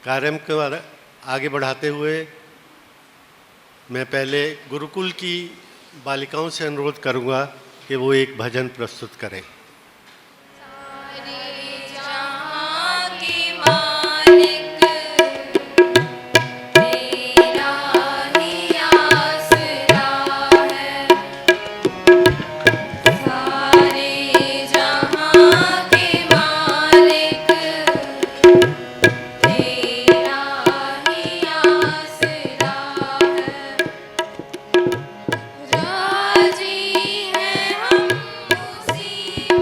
कार्यक्रम को आगे बढ़ाते हुए मैं पहले गुरुकुल की बालिकाओं से अनुरोध करूंगा कि वो एक भजन प्रस्तुत करें। राजी हैं हम उसी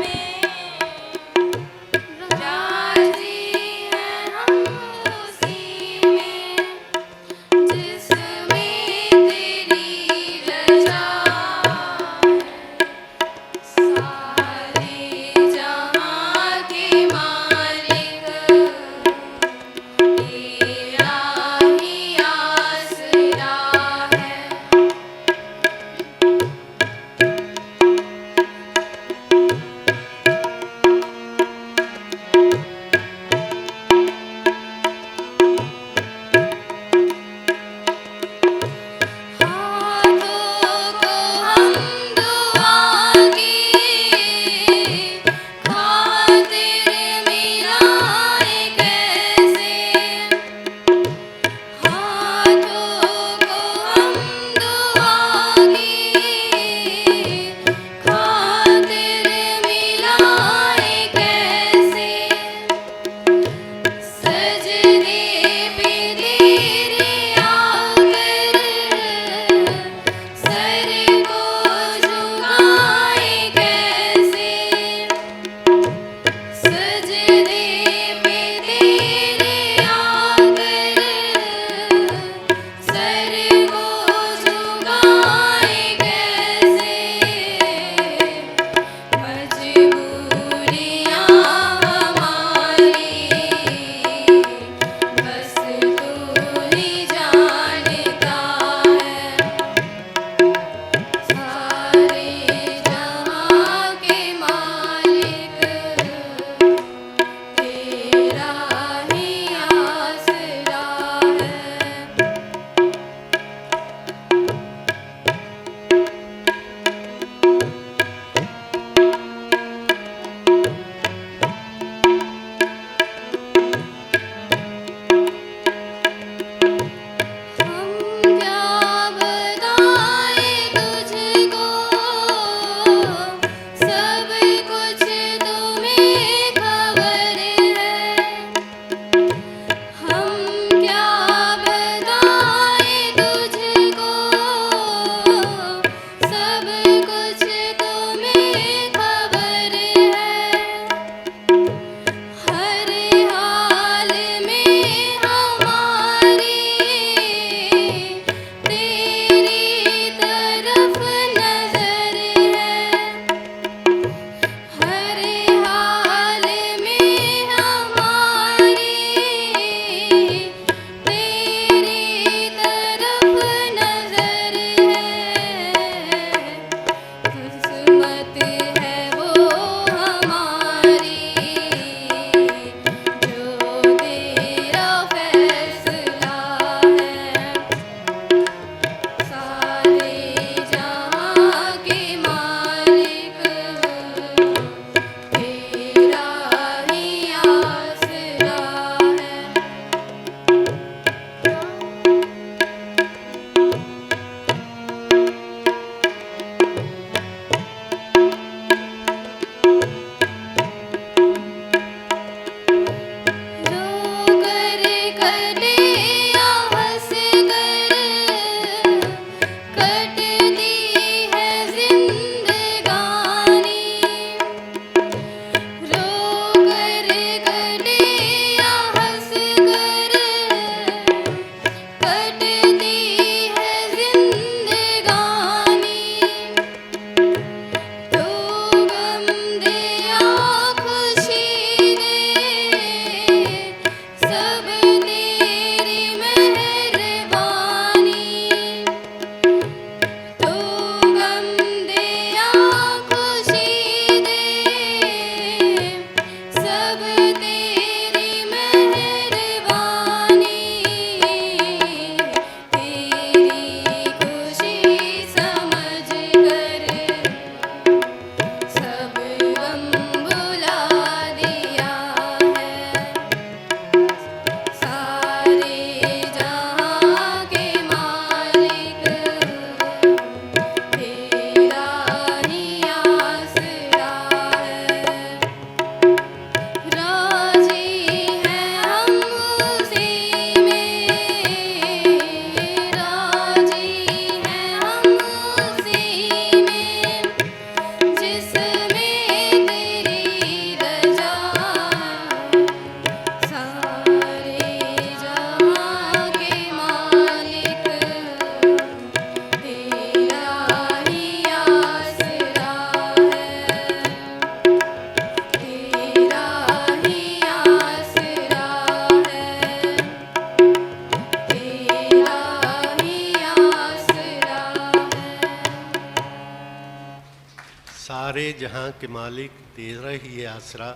सारे जहाँ के मालिक तेरा ही है आसरा।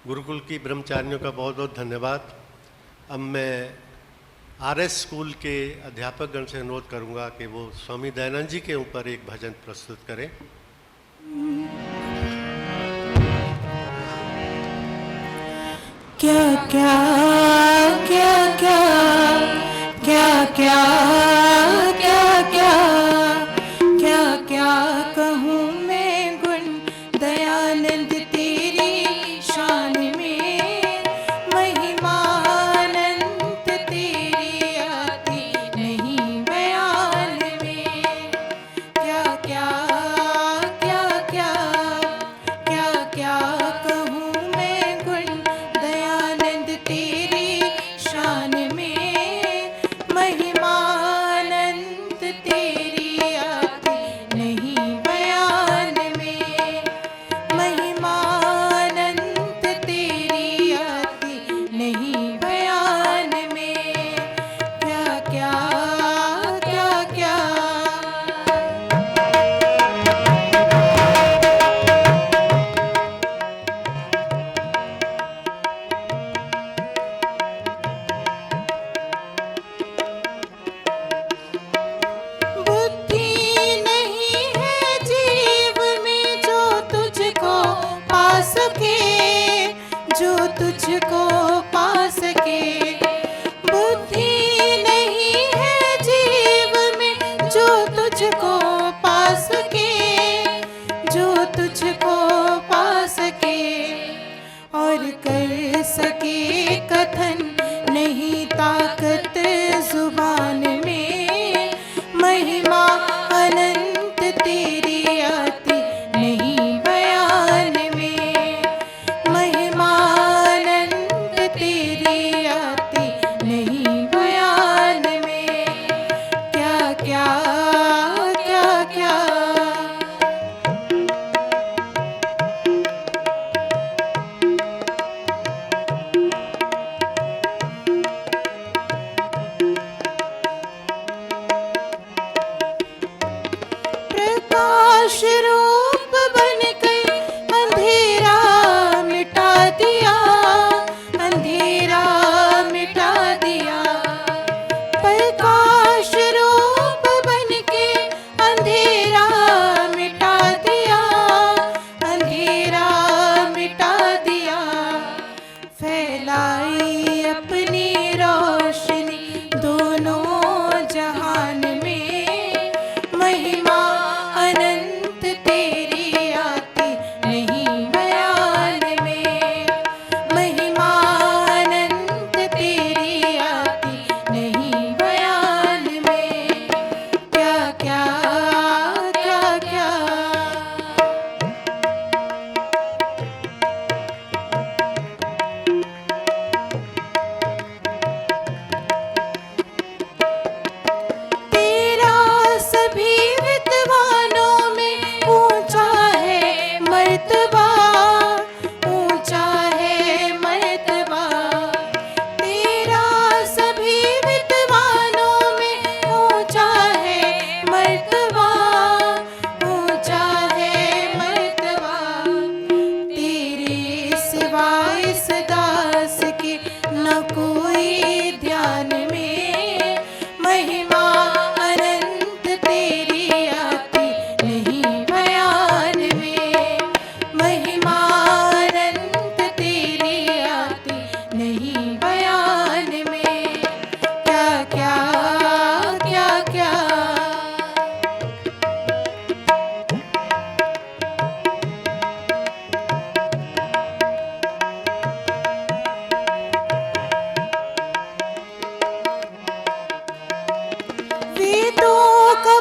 गुरुकुल की ब्रह्मचारियों का बहुत बहुत धन्यवाद। अब मैं आरएस स्कूल के अध्यापक गण से अनुरोध करूँगा कि वो स्वामी दयानंद जी के ऊपर एक भजन प्रस्तुत करें। क्या क्या क्या क्या क्या क्या क्या क्या क्या क्या कहूँ मैं गुण दयानंद तेरी शान में, महिमा अनंत तेरी आती नहीं बयान में। क्या क्या क्या क्या क्या क्या कहूँ मैं गुण दयानंद तेरी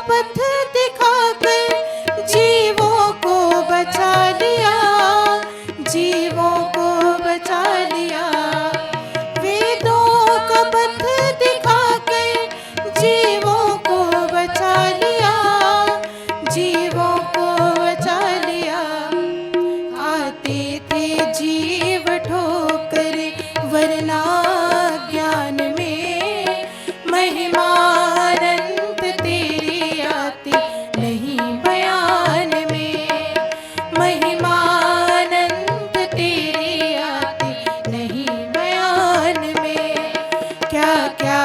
पथ दिखाकर जीवों को बचा लिया, जीवों को बचा लिया। वेदों का पथ दिखाकर जीवों को बचा लिया, जीवों को बचा लिया। आते थे जीव ठोकर वरना ज्ञान में, महिमा अनंत तेरी आती नहीं बयान में, महिमा अनंत तेरी आती नहीं बयान में। क्या क्या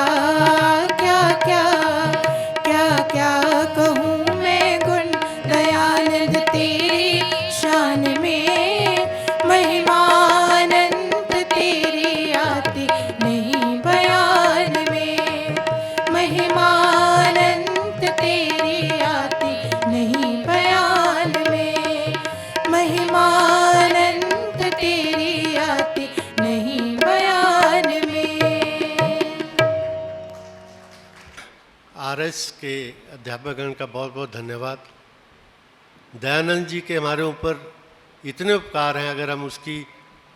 क्या क्या क्या क्या कहूँ मैं गुण दयानंद तेरी शान में, महिमा अनंत तेरी आती नहीं बयान में, महिमा अनंत तेरी आती नहीं बयान में, महिमा अनंत तेरी आती नहीं बयान में। आरएस के अध्यापकगण का बहुत बहुत धन्यवाद। दयानंद जी के हमारे ऊपर इतने उपकार हैं, अगर हम उसकी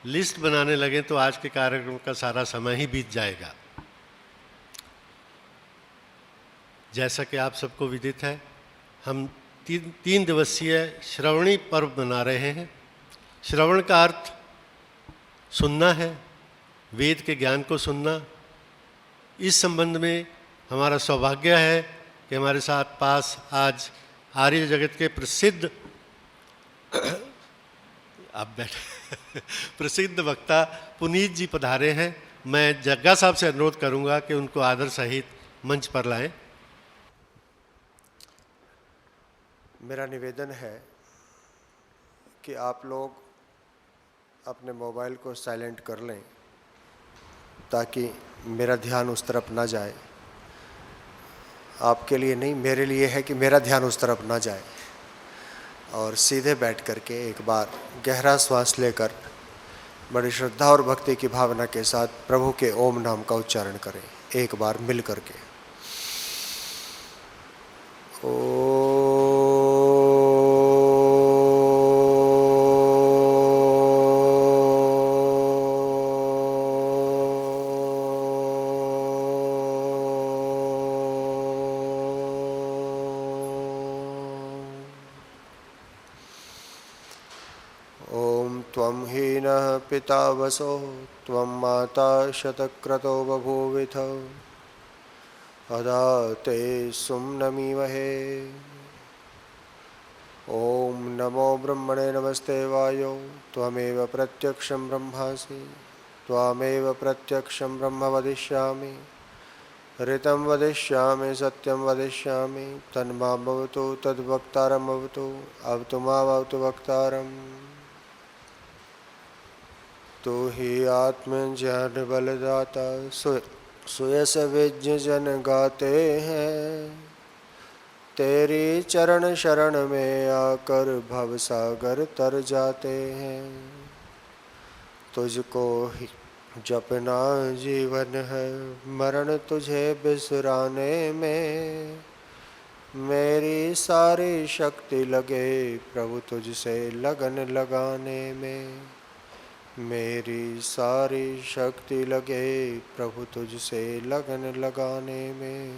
लिस्ट बनाने लगें तो आज के कार्यक्रम का सारा समय ही बीत जाएगा। जैसा कि आप सबको विदित है, हम तीन दिवसीय श्रवणी पर्व मना रहे हैं। श्रवण का अर्थ सुनना है, वेद के ज्ञान को सुनना। इस संबंध में हमारा सौभाग्य है कि हमारे साथ पास आज आर्य जगत के प्रसिद्ध आप बैठे प्रसिद्ध वक्ता पुनीत जी पधारे हैं। मैं जग्गा साहब से अनुरोध करूंगा कि उनको आदर सहित मंच पर लाएं। मेरा निवेदन है कि आप लोग अपने मोबाइल को साइलेंट कर लें ताकि मेरा ध्यान उस तरफ ना जाए। आपके लिए नहीं, मेरे लिए है कि मेरा ध्यान उस तरफ ना जाए। और सीधे बैठ करके एक बार गहरा श्वास लेकर बड़ी श्रद्धा और भक्ति की भावना के साथ प्रभु के ओम नाम का उच्चारण करें, एक बार मिल करके। त्वं हीनः पिता वसो त्वं माता शतक्रतो बभूविथ अदा ते सुम्नमीमहे। ॐ नमो ब्रह्मणे नमस्ते वायो त्वमेव प्रत्यक्षं ब्रह्मासि त्वामेव प्रत्यक्षं ब्रह्म वदिष्यामि ऋतं वदिष्यामि सत्यं वदिष्यामि तन्मां भवतु तद्वक्तारं भवतु अवतु मां भवतु वक्तारम्। तू ही आत्मज्ञान बलदाता सुयस विज्ञ जन गाते हैं, तेरी चरण शरण में आकर भवसागर तर जाते हैं। तुझको ही जपना जीवन है, मरण तुझे बिसराने में। मेरी सारी शक्ति लगे प्रभु तुझसे लगन लगाने में, मेरी सारी शक्ति लगे प्रभु तुझसे लगन लगाने में।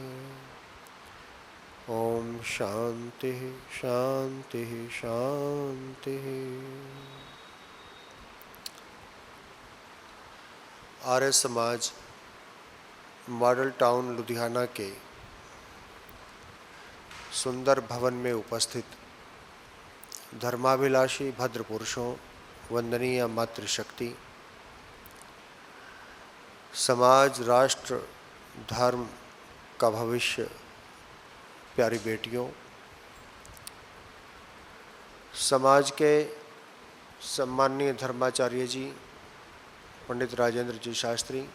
ओम शांति शांति शांति। आर्य समाज मॉडल टाउन लुधियाना के सुंदर भवन में उपस्थित धर्माभिलाषी भद्र पुरुषों, वंदनीय मातृशक्ति, समाज राष्ट्र धर्म का भविष्य, प्यारी बेटियों, समाज के सम्माननीय धर्माचार्य जी पंडित राजेंद्र जी शास्त्री,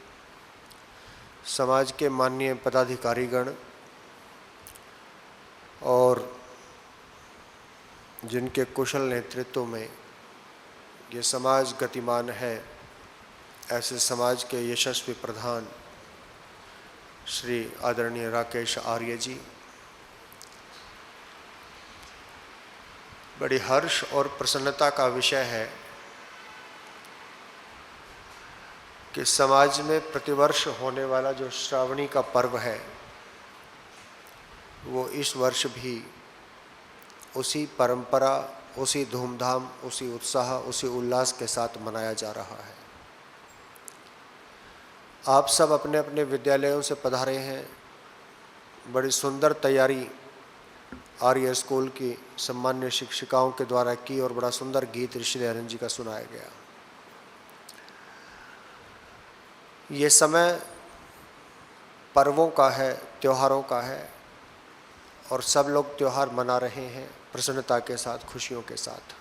समाज के माननीय पदाधिकारीगण और जिनके कुशल नेतृत्व में ये समाज गतिमान है, ऐसे समाज के यशस्वी प्रधान श्री आदरणीय राकेश आर्य जी, बड़ी हर्ष और प्रसन्नता का विषय है कि समाज में प्रतिवर्ष होने वाला जो श्रावणी का पर्व है वो इस वर्ष भी उसी परंपरा, उसी धूमधाम, उसी उत्साह, उसी उल्लास के साथ मनाया जा रहा है। आप सब अपने अपने विद्यालयों से पधारे हैं। बड़ी सुंदर तैयारी आर्य स्कूल की सम्मान्य शिक्षिकाओं के द्वारा की और बड़ा सुंदर गीत ऋषि दयानंद जी का सुनाया गया। ये समय पर्वों का है, त्योहारों का है और सब लोग त्योहार मना रहे हैं प्रसन्नता के साथ, खुशियों के साथ।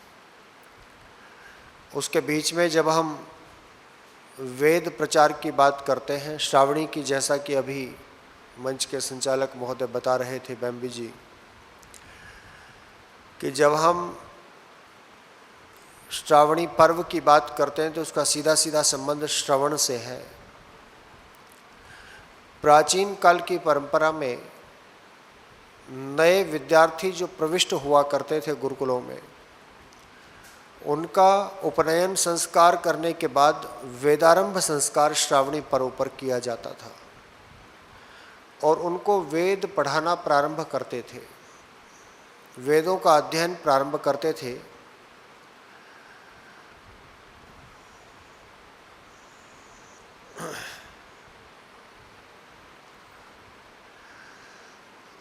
उसके बीच में जब हम वेद प्रचार की बात करते हैं, श्रावणी की, जैसा कि अभी मंच के संचालक महोदय बता रहे थे बैम्बी जी, कि जब हम श्रावणी पर्व की बात करते हैं तो उसका सीधा सीधा संबंध श्रवण से है। प्राचीन काल की परंपरा में नए विद्यार्थी जो प्रविष्ट हुआ करते थे गुरुकुलों में, उनका उपनयन संस्कार करने के बाद वेदारंभ संस्कार श्रावणी पर्व पर किया जाता था और उनको वेद पढ़ाना प्रारंभ करते थे, वेदों का अध्ययन प्रारंभ करते थे।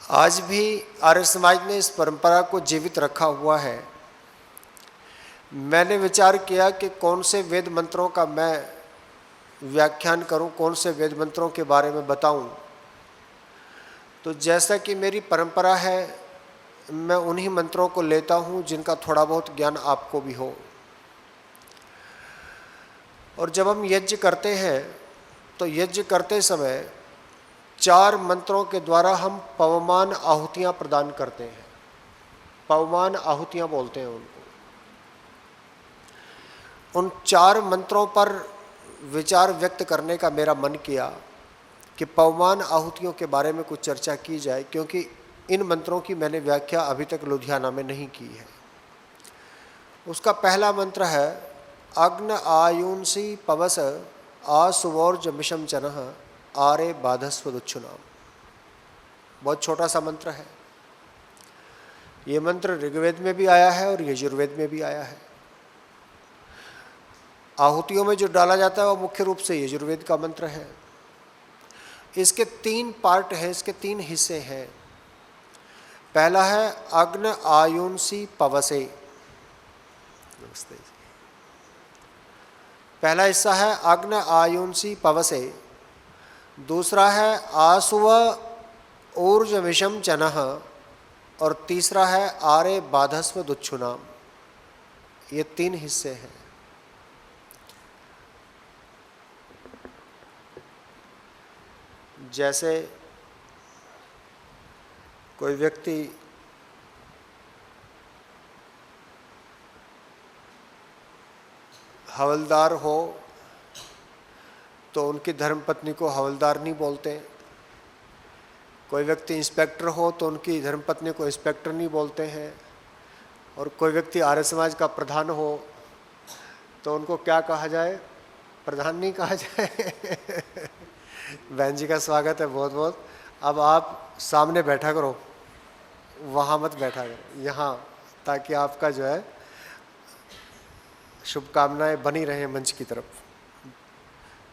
आज भी आर्य समाज ने इस परंपरा को जीवित रखा हुआ है। मैंने विचार किया कि कौन से वेद मंत्रों का मैं व्याख्यान करूं, कौन से वेद मंत्रों के बारे में बताऊं। तो जैसा कि मेरी परंपरा है, मैं उन्हीं मंत्रों को लेता हूं जिनका थोड़ा बहुत ज्ञान आपको भी हो। और जब हम यज्ञ करते हैं तो यज्ञ करते समय 4 मंत्रों के द्वारा हम पवमान आहुतियां प्रदान करते हैं। पवमान आहुतियां बोलते हैं उनको। उन 4 मंत्रों पर विचार व्यक्त करने का मेरा मन किया कि पवमान आहुतियों के बारे में कुछ चर्चा की जाए, क्योंकि इन मंत्रों की मैंने व्याख्या अभी तक लुधियाना में नहीं की है। उसका पहला मंत्र है अग्न आयुंसी पवस आसुवोर्ज मिशम चनः आरे बाधस्व दुच्छुनाम। बहुत छोटा सा मंत्र है। ये मंत्र ऋग्वेद में भी आया है और यजुर्वेद में भी आया है। आहुतियों में जो डाला जाता है वो मुख्य रूप से यजुर्वेद का मंत्र है। इसके 3 पार्ट हैं, इसके 3 हिस्से हैं। पहला है अग्न आयुंसी पवसे। नमस्ते। पहला हिस्सा है अग्न आयुंसी पवसे। दूसरा है आसुव ऊर्ज विषम चनः और तीसरा है आरे बाधस्व दुच्छुनाम। ये 3 हिस्से हैं। जैसे कोई व्यक्ति हवलदार हो तो उनकी धर्मपत्नी को हवलदार नहीं बोलते। कोई व्यक्ति इंस्पेक्टर हो तो उनकी धर्मपत्नी को इंस्पेक्टर नहीं बोलते हैं। और कोई व्यक्ति आर्य समाज का प्रधान हो तो उनको क्या कहा जाए? प्रधान नहीं कहा जाए। बहन जी का स्वागत है बहुत बहुत। अब आप सामने बैठा करो, वहाँ मत बैठा करो, यहाँ, ताकि आपका जो है शुभकामनाएं बनी रहें मंच की तरफ।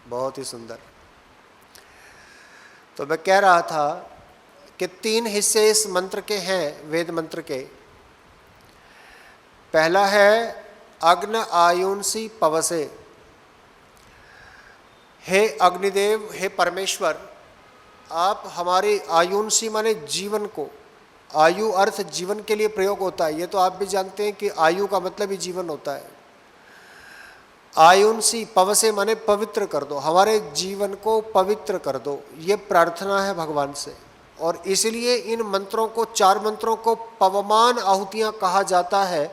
बहुत ही सुंदर। तो मैं कह रहा था कि 3 हिस्से इस मंत्र के हैं, वेद मंत्र के। पहला है अग्न आयुंसी पवसे। हे अग्निदेव, हे परमेश्वर, आप हमारी आयुंसी माने जीवन को, आयु अर्थ जीवन के लिए प्रयोग होता है। ये तो आप भी जानते हैं कि आयु का मतलब ही जीवन होता है। आयुंसी पवसे माने पवित्र कर दो, हमारे जीवन को पवित्र कर दो, ये प्रार्थना है भगवान से। और इसलिए इन मंत्रों को, 4 मंत्रों को पवमान आहुतियां कहा जाता है,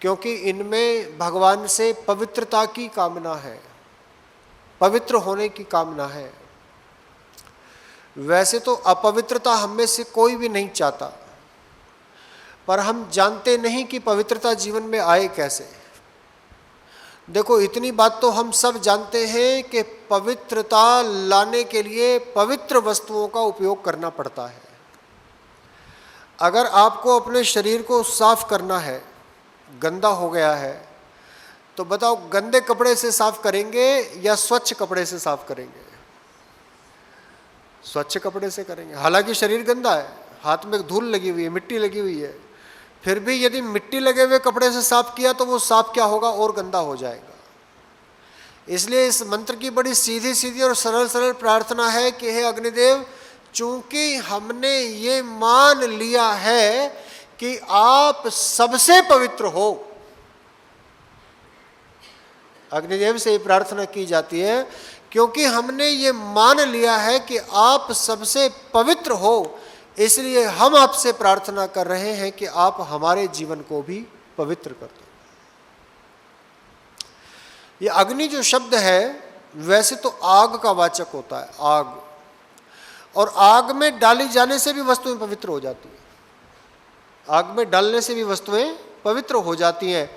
क्योंकि इनमें भगवान से पवित्रता की कामना है, पवित्र होने की कामना है। वैसे तो अपवित्रता हम में से कोई भी नहीं चाहता, पर हम जानते नहीं कि पवित्रता जीवन में आए कैसे। देखो, इतनी बात तो हम सब जानते हैं कि पवित्रता लाने के लिए पवित्र वस्तुओं का उपयोग करना पड़ता है। अगर आपको अपने शरीर को साफ करना है, गंदा हो गया है, तो बताओ गंदे कपड़े से साफ करेंगे या स्वच्छ कपड़े से साफ करेंगे? स्वच्छ कपड़े से करेंगे। हालांकि शरीर गंदा है, हाथ में धूल लगी हुई है, मिट्टी लगी हुई है, फिर भी यदि मिट्टी लगे हुए कपड़े से साफ किया तो वो साफ क्या होगा? और गंदा हो जाएगा। इसलिए इस मंत्र की बड़ी सीधी सीधी और सरल सरल प्रार्थना है कि हे अग्निदेव, चूंकि हमने ये मान लिया है कि आप सबसे पवित्र हो। अग्निदेव से ये प्रार्थना की जाती है क्योंकि हमने ये मान लिया है कि आप सबसे पवित्र हो, इसलिए हम आपसे प्रार्थना कर रहे हैं कि आप हमारे जीवन को भी पवित्र कर दो। ये अग्नि जो शब्द है वैसे तो आग का वाचक होता है, आग, और आग में डाली जाने से भी वस्तुएं पवित्र हो जाती हैं। आग में डालने से भी वस्तुएं पवित्र हो जाती हैं।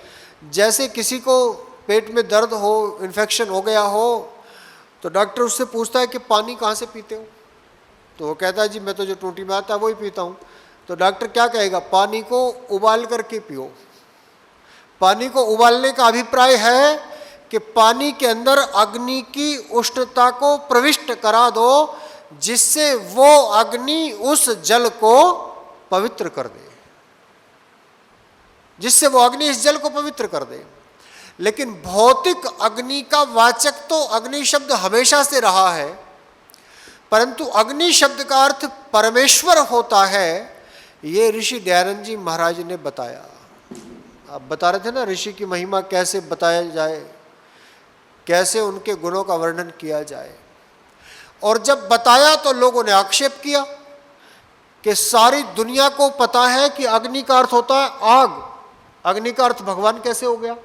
जैसे किसी को पेट में दर्द हो, इन्फेक्शन हो गया हो, तो डॉक्टर उससे पूछता है कि पानी कहाँ से पीते हो? तो वो कहता है जी मैं तो जो टूटी में आता है वही पीता हूँ। तो डॉक्टर क्या कहेगा? पानी को उबाल करके पियो। पानी को उबालने का अभिप्राय है कि पानी के अंदर अग्नि की उष्णता को प्रविष्ट करा दो, जिससे वो अग्नि उस जल को पवित्र कर दे, जिससे वो अग्नि इस जल को पवित्र कर दे। लेकिन भौतिक अग्नि का वाचक तो अग्नि शब्द हमेशा से रहा है, परंतु अग्नि शब्द का अर्थ परमेश्वर होता है। ये ऋषि दयानंद जी महाराज ने बताया। आप बता रहे थे ना ऋषि की महिमा कैसे बताया जाए, कैसे उनके गुणों का वर्णन किया जाए। और जब बताया तो लोगों ने आक्षेप किया कि सारी दुनिया को पता है कि अग्नि का अर्थ होता है आग, अग्नि का अर्थ भगवान कैसे हो गया?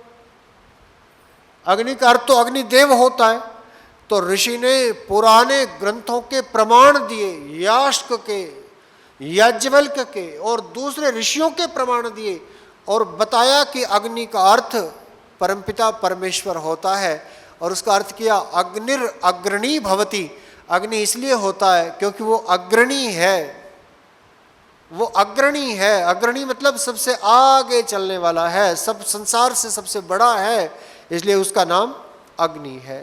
अग्नि का अर्थ तो अग्निदेव होता है। तो ऋषि ने पुराने ग्रंथों के प्रमाण दिए, यास्क के, याज्ञवल्क्य के और दूसरे ऋषियों के प्रमाण दिए और बताया कि अग्नि का अर्थ परमपिता परमेश्वर होता है। और उसका अर्थ किया अग्निर अग्रणी भवति। अग्नि इसलिए होता है क्योंकि वो अग्रणी है, वो अग्रणी है। अग्रणी मतलब सबसे आगे चलने वाला है, सब संसार से सबसे बड़ा है, इसलिए उसका नाम अग्नि है।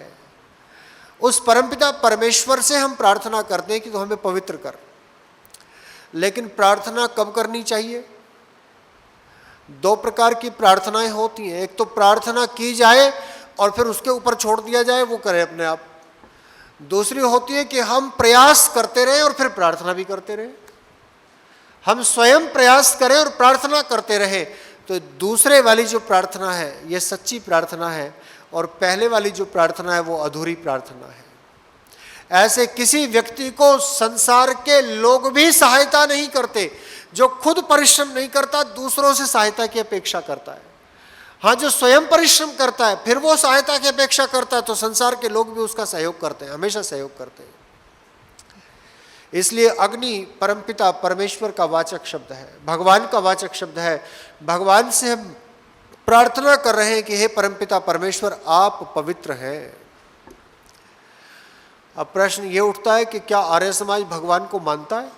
उस परमपिता परमेश्वर से हम प्रार्थना करते हैं कि तो हमें पवित्र कर। लेकिन प्रार्थना कब करनी चाहिए? दो प्रकार की प्रार्थनाएं होती हैं। एक तो प्रार्थना की जाए और फिर उसके ऊपर छोड़ दिया जाए, वो करे अपने आप। दूसरी होती है कि हम प्रयास करते रहें और फिर प्रार्थना भी करते रहें। हम स्वयं प्रयास करें और प्रार्थना करते रहें। तो दूसरे वाली जो प्रार्थना है ये सच्ची प्रार्थना है, और पहले वाली जो प्रार्थना है वो अधूरी प्रार्थना है। ऐसे किसी व्यक्ति को संसार के लोग भी सहायता नहीं करते जो खुद परिश्रम नहीं करता, दूसरों से सहायता की अपेक्षा करता है। हाँ, जो स्वयं परिश्रम करता है फिर वो सहायता की अपेक्षा करता है, तो संसार के लोग भी उसका सहयोग करते हैं, हमेशा सहयोग करते हैं। इसलिए अग्नि परमपिता परमेश्वर का वाचक शब्द है, भगवान का वाचक शब्द है। भगवान से हम प्रार्थना कर रहे हैं कि हे परमपिता परमेश्वर, आप पवित्र हैं। अब प्रश्न ये उठता है कि क्या आर्य समाज भगवान को मानता है?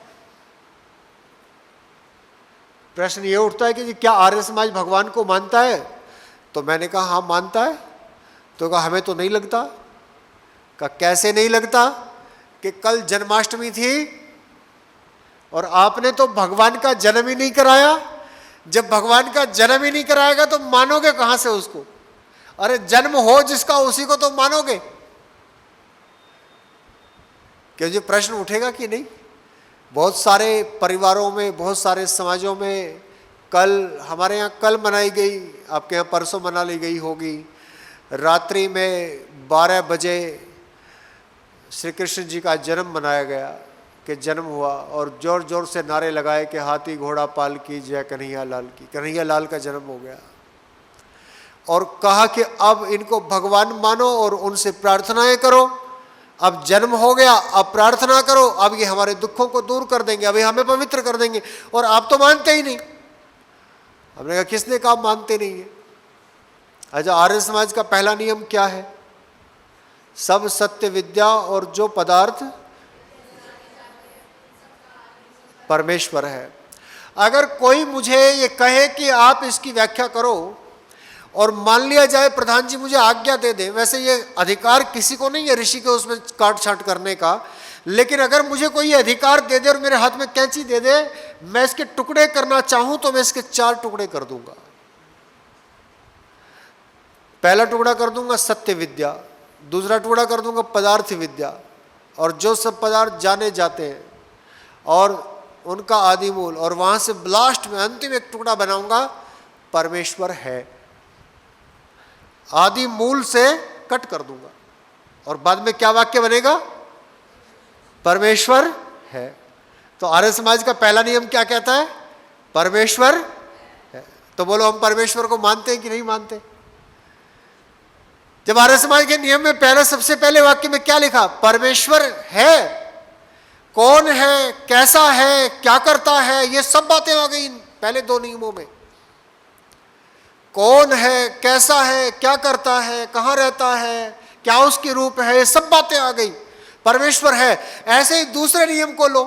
प्रश्न ये उठता है कि क्या आर्य समाज भगवान को मानता है? तो मैंने कहा हाँ मानता है। तो कहा हमें तो नहीं लगता। कहा कैसे नहीं लगता? कि कल जन्माष्टमी थी और आपने तो भगवान का जन्म ही नहीं कराया। जब भगवान का जन्म ही नहीं कराएगा तो मानोगे कहां से उसको? अरे जन्म हो जिसका उसी को तो मानोगे। क्यों, जो प्रश्न उठेगा कि नहीं। बहुत सारे परिवारों में, बहुत सारे समाजों में कल, हमारे यहाँ कल मनाई गई, आपके यहाँ परसों मना ली गई होगी, रात्रि में 12 बजे श्री कृष्ण जी का जन्म मनाया गया कि जन्म हुआ, और जोर जोर से नारे लगाए कि हाथी घोड़ा पाल की जय कन्हैया लाल की। कन्हैया लाल का जन्म हो गया। और कहा कि अब इनको भगवान मानो और उनसे प्रार्थनाएं करो। अब जन्म हो गया, अब प्रार्थना करो, अब ये हमारे दुखों को दूर कर देंगे, अब ये हमें पवित्र कर देंगे। और आप तो मानते ही नहीं। हमने कहा किसने कहा मानते नहीं है? अच्छा, आर्य समाज का पहला नियम क्या है? सब सत्य विद्या और जो पदार्थ परमेश्वर है। अगर कोई मुझे ये कहे कि आप इसकी व्याख्या करो, और मान लिया जाए प्रधान जी मुझे आज्ञा दे दे, वैसे ये अधिकार किसी को नहीं है ऋषि के उसमें काट छाट करने का, लेकिन अगर मुझे कोई ये अधिकार दे दे और मेरे हाथ में कैंची दे दे, मैं इसके टुकड़े करना चाहूं तो मैं इसके 4 टुकड़े कर दूंगा। पहला टुकड़ा कर दूंगा सत्य विद्या, दूसरा टुकड़ा कर दूंगा पदार्थ विद्या, और जो सब पदार्थ जाने जाते हैं और उनका आदि मूल, और वहां से लास्ट में अंतिम एक टुकड़ा बनाऊंगा परमेश्वर है। आदि मूल से कट कर दूंगा, और बाद में क्या वाक्य बनेगा? परमेश्वर है। तो आर्य समाज का पहला नियम क्या कहता है? परमेश्वर है। तो बोलो, हम परमेश्वर को मानते हैं कि नहीं मानते? जब आर्य समाज के नियम में पहला सबसे पहले वाक्य में क्या लिखा? परमेश्वर है। कौन है, कैसा है, क्या करता है, ये सब बातें आ गई पहले 2 नियमों में। कौन है, कैसा है, क्या करता है, कहाँ रहता है, क्या उसकी रूप है, ये सब बातें आ गई। परमेश्वर है। ऐसे ही दूसरे नियम को लो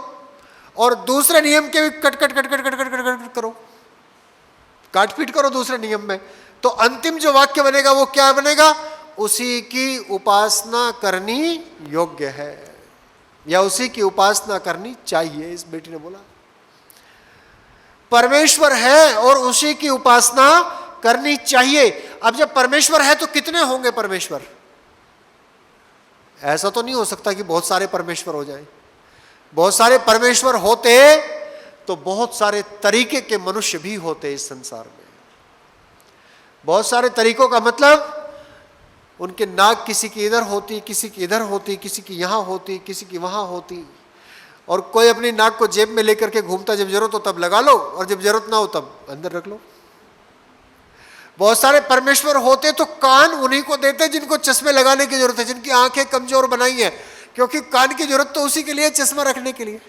और दूसरे नियम के भी cut cut cut cut cut cut cut cut करो, काट पीट करो दूसरे नियम में, तो अंतिम जो वाक्य बनेगा वो क्या बनेगा? उसी की उपासना करनी योग्य है, या उसी की उपासना करनी चाहिए। इस बेटी ने बोला परमेश्वर है और उसी की उपासना करनी चाहिए। अब जब परमेश्वर है तो कितने होंगे परमेश्वर? ऐसा तो नहीं हो सकता कि बहुत सारे परमेश्वर हो जाएं। बहुत सारे परमेश्वर होते तो बहुत सारे तरीके के मनुष्य भी होते इस संसार में। बहुत सारे तरीकों का मतलब उनके नाक किसी की इधर होती, किसी की इधर होती, किसी की यहां होती, किसी की वहां होती, और कोई अपनी नाक को जेब में लेकर के घूमता, जब जरूरत हो तब लगा लो और जब जरूरत ना हो तब अंदर रख लो। बहुत सारे परमेश्वर होते तो कान उन्हीं को देते जिनको चश्मे लगाने की जरूरत है, जिनकी आंखें कमजोर बनाई है, क्योंकि कान की जरूरत तो उसी के लिए, चश्मा रखने के लिए।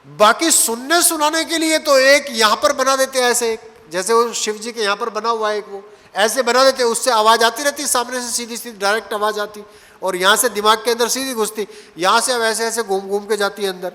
बाकी सुनने सुनाने के लिए तो एक यहां पर बना देते हैं, ऐसे जैसे वो शिव जी के यहां पर बना हुआ है एक, वो ऐसे बना देते, उससे आवाज आती रहती, सामने से सीधी सीधी डायरेक्ट आवाज आती, और यहां से दिमाग के अंदर सीधी घुसती, यहां से अब ऐसे ऐसे घूम घूम के जाती है अंदर।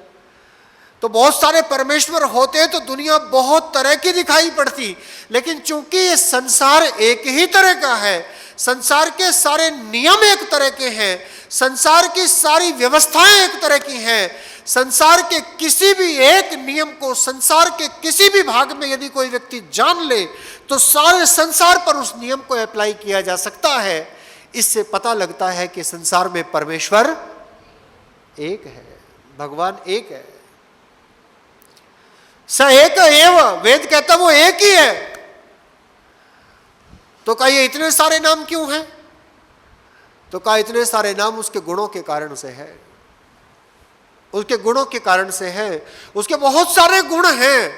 तो बहुत सारे परमेश्वर होते तो दुनिया बहुत तरह की दिखाई पड़ती, लेकिन चूंकि ये संसार एक ही तरह का है, संसार के सारे नियम एक तरह के हैं, संसार की सारी व्यवस्थाएं एक तरह की हैं, संसार के किसी भी एक नियम को संसार के किसी भी भाग में यदि कोई व्यक्ति जान ले तो सारे संसार पर उस नियम को अप्लाई किया जा सकता है। इससे पता लगता है कि संसार में परमेश्वर एक है, भगवान एक है। स एक एव, वेद कहता वो एक ही है। तो कहा ये इतने सारे नाम क्यों हैं? तो कहा इतने सारे नाम उसके गुणों के कारण से है, उसके गुणों के कारण से है। उसके बहुत सारे गुण हैं,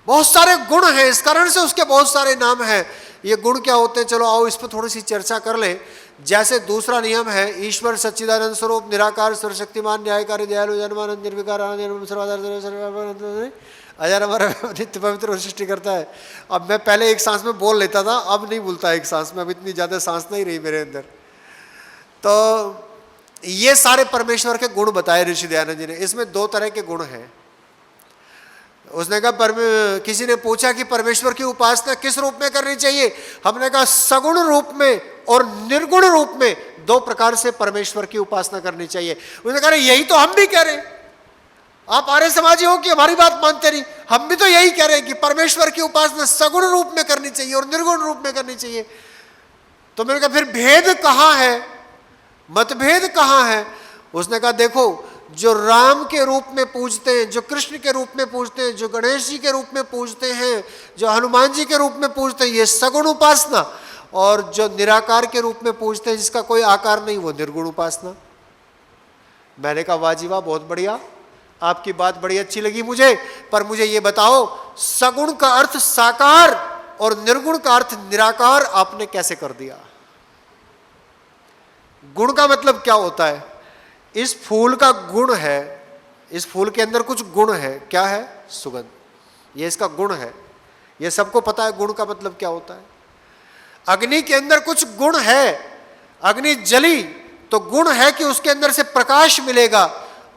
बहुत सारे गुण हैं, इस कारण से उसके बहुत सारे नाम हैं। ये गुण क्या होते हैं? चलो आओ इस पर थोड़ी सी चर्चा कर लें। जैसे दूसरा नियम है, ईश्वर सच्चिदानंद स्वरूप, निराकार, सर्वशक्तिमान, न्यायकारी, दयालु, जन्मानंद, निर्विकार, अजर अमर, नित्य पवित्र और सृष्टि करता है। अब मैं पहले एक सांस में बोल लेता था, अब नहीं बोलता एक सांस में, अब इतनी ज्यादा सांस नहीं रही मेरे अंदर। तो ये सारे परमेश्वर के गुण बताए ऋषि दयानंद जी ने। इसमें 2 तरह के गुण हैं। उसने कहा, किसी ने पूछा कि परमेश्वर की उपासना किस रूप में करनी चाहिए? हमने कहा सगुण रूप में और निर्गुण रूप में 2 प्रकार से परमेश्वर की उपासना करनी चाहिए। उसने कहा यही तो हम भी कह रहे हैं, आप आर्य समाजी हो कि हमारी बात मानते नहीं, हम भी तो यही कह रहे हैं कि परमेश्वर की उपासना सगुण रूप में करनी चाहिए और निर्गुण रूप में करनी चाहिए। तो मैंने कहा फिर भेद कहाँ है, मतभेद कहाँ है? उसने कहा देखो, जो राम के रूप में पूजते हैं, जो कृष्ण के रूप में पूजते हैं, जो गणेश जी के रूप में पूजते हैं, जो हनुमान जी के रूप में पूजते हैं, ये सगुण उपासना, और जो निराकार के रूप में पूजते हैं जिसका कोई आकार नहीं, वो निर्गुण उपासना। मैंने कहा वाह जी वाह, बहुत बढ़िया, आपकी बात बड़ी अच्छी लगी मुझे, पर मुझे ये बताओ सगुण का अर्थ साकार और निर्गुण का अर्थ निराकार आपने कैसे कर दिया? गुण का मतलब क्या होता है? इस फूल का गुण है, इस फूल के अंदर कुछ गुण है, क्या है? सुगंध। ये इसका गुण है। ये सबको पता है गुण का मतलब क्या होता है। अग्नि के अंदर कुछ गुण है, अग्नि जली तो गुण है कि उसके अंदर से प्रकाश मिलेगा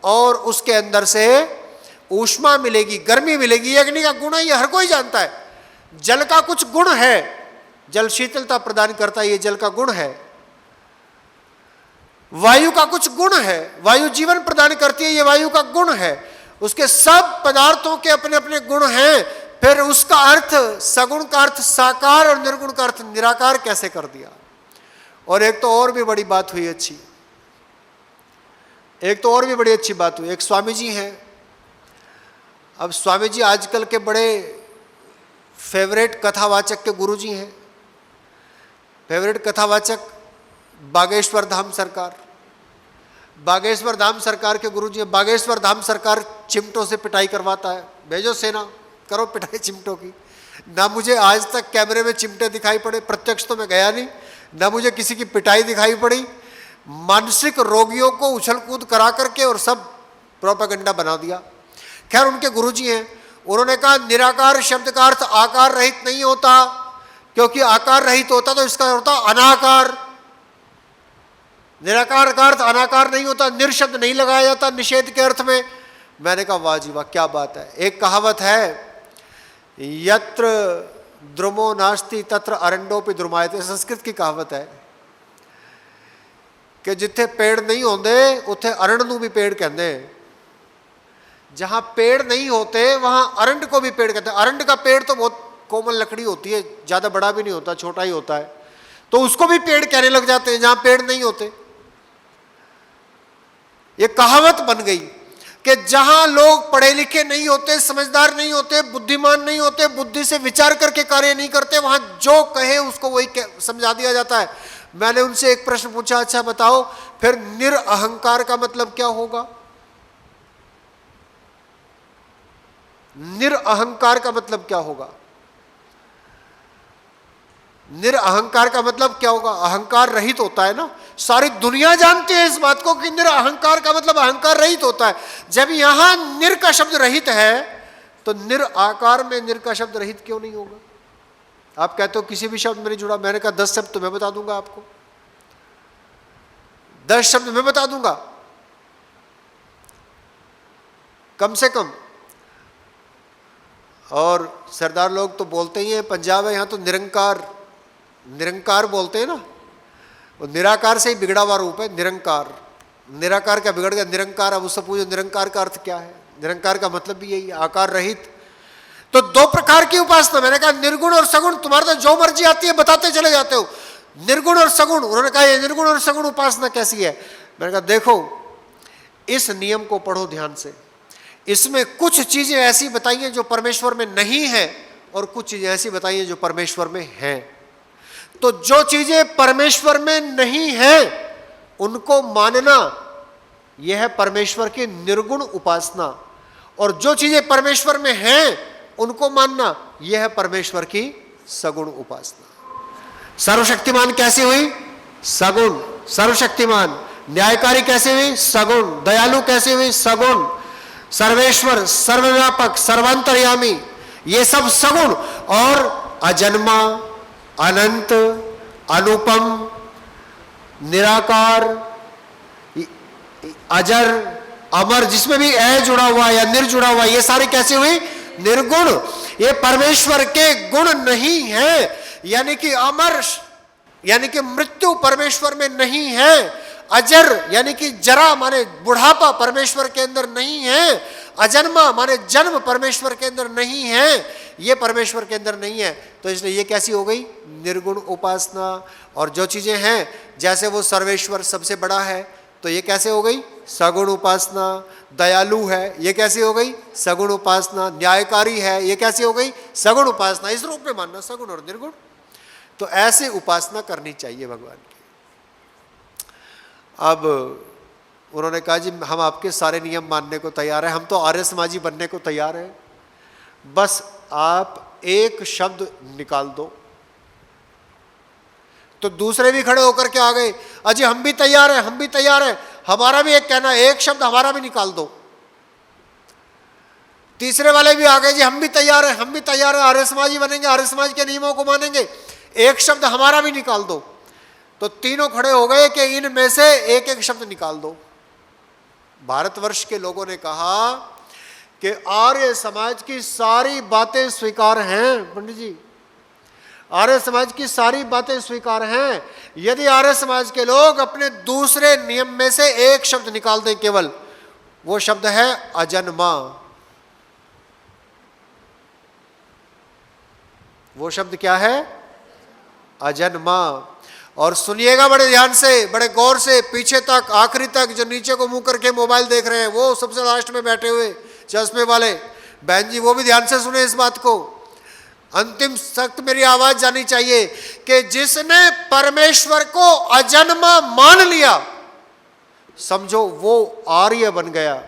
और उसके अंदर से ऊष्मा मिलेगी, गर्मी मिलेगी। ये अग्नि का गुण है, ये हर कोई जानता है। जल का कुछ गुण है, जल शीतलता प्रदान करता है, ये जल का गुण है। वायु का कुछ गुण है, वायु जीवन प्रदान करती है, ये वायु का गुण है। उसके सब पदार्थों के अपने अपने गुण हैं। फिर उसका अर्थ, सगुण का अर्थ साकार और निर्गुण का अर्थ निराकार कैसे कर दिया। और एक तो और भी बड़ी बात हुई अच्छी, एक तो और भी बड़ी अच्छी बात हुई। एक स्वामी जी हैं, अब स्वामी जी आजकल के बड़े फेवरेट कथावाचक के गुरु जी हैं। फेवरेट कथावाचक बागेश्वर धाम सरकार, बागेश्वर धाम सरकार के गुरु जी हैं। बागेश्वर धाम सरकार चिमटों से पिटाई करवाता है, भेजो सेना करो पिटाई चिमटों की। ना मुझे आज तक कैमरे में चिमटे दिखाई पड़े, प्रत्यक्ष तो मैं गया नहीं, ना मुझे किसी की पिटाई दिखाई पड़ी। मानसिक रोगियों को उछल कूद करा करके और सब प्रोपेगेंडा बना दिया। खैर उनके गुरुजी हैं, उन्होंने कहा निराकार शब्द का अर्थ आकार रहित नहीं होता, क्योंकि आकार रहित होता तो इसका होता अनाकार। निराकार का अर्थ अनाकार नहीं होता, निर्शब्द नहीं लगाया जाता निषेध के अर्थ में। मैंने कहा वाह जी वाह, क्या बात है। एक कहावत है, यत्र द्रुमो नास्ति तत्र अरंडोपि द्रुमायते, संस्कृत की कहावत है कि जिथे पेड़ नहीं होंदे उथे अरंड नूं भी पेड़ कहते हैं। जहां पेड़ नहीं होते वहां अरंड को भी पेड़ कहते हैं। अरंड का पेड़ तो बहुत कोमल लकड़ी होती है, ज्यादा बड़ा भी नहीं होता, छोटा ही होता है, तो उसको भी पेड़ कहने लग जाते हैं जहां पेड़ नहीं होते। ये कहावत बन गई कि जहां लोग पढ़े लिखे नहीं होते, समझदार नहीं होते, बुद्धिमान नहीं होते, बुद्धि से विचार करके कार्य नहीं करते, वहां जो कहे उसको वही समझा दिया जाता है। मैंने उनसे एक प्रश्न पूछा, अच्छा बताओ फिर निरअहंकार का मतलब क्या होगा। निरअहंकार का मतलब क्या होगा। निरअहंकार का मतलब क्या होगा, अहंकार रहित होता है ना। सारी दुनिया जानती है इस बात को कि निरअहंकार का मतलब अहंकार रहित होता है। जब यहां निर का शब्द रहित है तो निराकार में निर का शब्द रहित क्यों नहीं होगा। आप कहते हो किसी भी शब्द में नहीं जुड़ा, मैंने कहा 10 शब्द तो मैं बता दूंगा आपको, 10 शब्द मैं बता दूंगा कम से कम। और सरदार लोग तो बोलते ही हैं, पंजाब है यहां तो निरंकार, निरंकार बोलते हैं ना, वो निराकार से ही बिगड़ा हुआ रूप है निरंकार। निराकार क्या बिगड़ गया, निरंकार। अब उससे पूछो निरंकार का अर्थ क्या है। निरंकार का मतलब भी यही है, आकार रहित। तो 2 प्रकार की उपासना, मैंने कहा निर्गुण और सगुण, तुम्हारे तो जो मर्जी आती है बताते चले जाते हो, निर्गुण और सगुण। उन्होंने कहा ये निर्गुण और सगुण उपासना कैसी है। मैंने कहा देखो इस नियम को पढ़ो ध्यान से, इसमें कुछ चीजें ऐसी बताई हैं जो परमेश्वर में नहीं है और कुछ चीजें ऐसी बताई हैं जो परमेश्वर में हैं। तो जो चीजें परमेश्वर में नहीं है उनको मानना यह है परमेश्वर की निर्गुण उपासना, और जो चीजें परमेश्वर में हैं उनको मानना यह है परमेश्वर की सगुण उपासना। सर्वशक्तिमान कैसे हुई, सगुण। सर्वशक्तिमान। न्यायकारी कैसे हुई, सगुण। दयालु कैसे हुई, सगुण। सर्वेश्वर, सर्वव्यापक, सर्वांतर्यामी, ये सब सगुण। और अजन्मा, अनंत, अनुपम, निराकार, अजर, अमर, जिसमें भी ए जुड़ा हुआ या निर जुड़ा हुआ, ये सारे कैसे हुए, निर्गुण। ये परमेश्वर के गुण नहीं है। यानी कि अमर यानी कि मृत्यु परमेश्वर में नहीं है। अजर यानी कि जरा माने बुढ़ापा परमेश्वर के अंदर नहीं है। अजन्मा माने जन्म परमेश्वर के अंदर नहीं है। ये परमेश्वर के अंदर नहीं है। तो इसलिए ये कैसी हो गई, निर्गुण उपासना। और जो चीजें हैं, जैसे वो सर्वेश्वर सबसे बड़ा है, तो ये कैसे हो गई, सगुण उपासना। दयालु है, ये कैसी हो गई, सगुण उपासना। न्यायकारी है, ये कैसी हो गई, सगुण उपासना। इस रूप में मानना सगुण और निर्गुण। तो ऐसे उपासना करनी चाहिए भगवान की। अब उन्होंने कहा जी हम आपके सारे नियम मानने को तैयार हैं, हम तो आर्य समाजी बनने को तैयार हैं, बस आप एक शब्द निकाल दो। तो दूसरे भी खड़े होकर के आ गए, अजी हम भी तैयार हैं, हम भी तैयार हैं, हमारा भी एक कहना, एक शब्द हमारा भी निकाल दो। तीसरे वाले भी आ गए, जी हम भी तैयार हैं, हम भी तैयार हैं, आर्य समाजी बनेंगे, आर्य समाज के नियमों को मानेंगे, एक शब्द हमारा भी निकाल दो। तो तीनों खड़े हो गए कि इनमें से एक एक शब्द निकाल दो। भारतवर्ष के लोगों ने कहा कि आर्य समाज की सारी बातें स्वीकार हैं। पंडित जी, आर्य समाज की सारी बातें स्वीकार हैं, यदि आर्य समाज के लोग अपने दूसरे नियम में से एक शब्द निकाल दें, केवल वो शब्द है अजन्मा। वो शब्द क्या है? अजन्मा। और सुनिएगा बड़े ध्यान से, बड़े गौर से, पीछे तक, आखिरी तक। जो नीचे को मुंह करके मोबाइल देख रहे हैं, वो सबसे लास्ट में बैठे हुए चश्मे वाले बहन जी, वो भी ध्यान से सुने इस बात को। अंतिम सख्त मेरी आवाज जानी चाहिए कि जिसने परमेश्वर को अजन्मा मान लिया, समझो वो आर्य बन गया।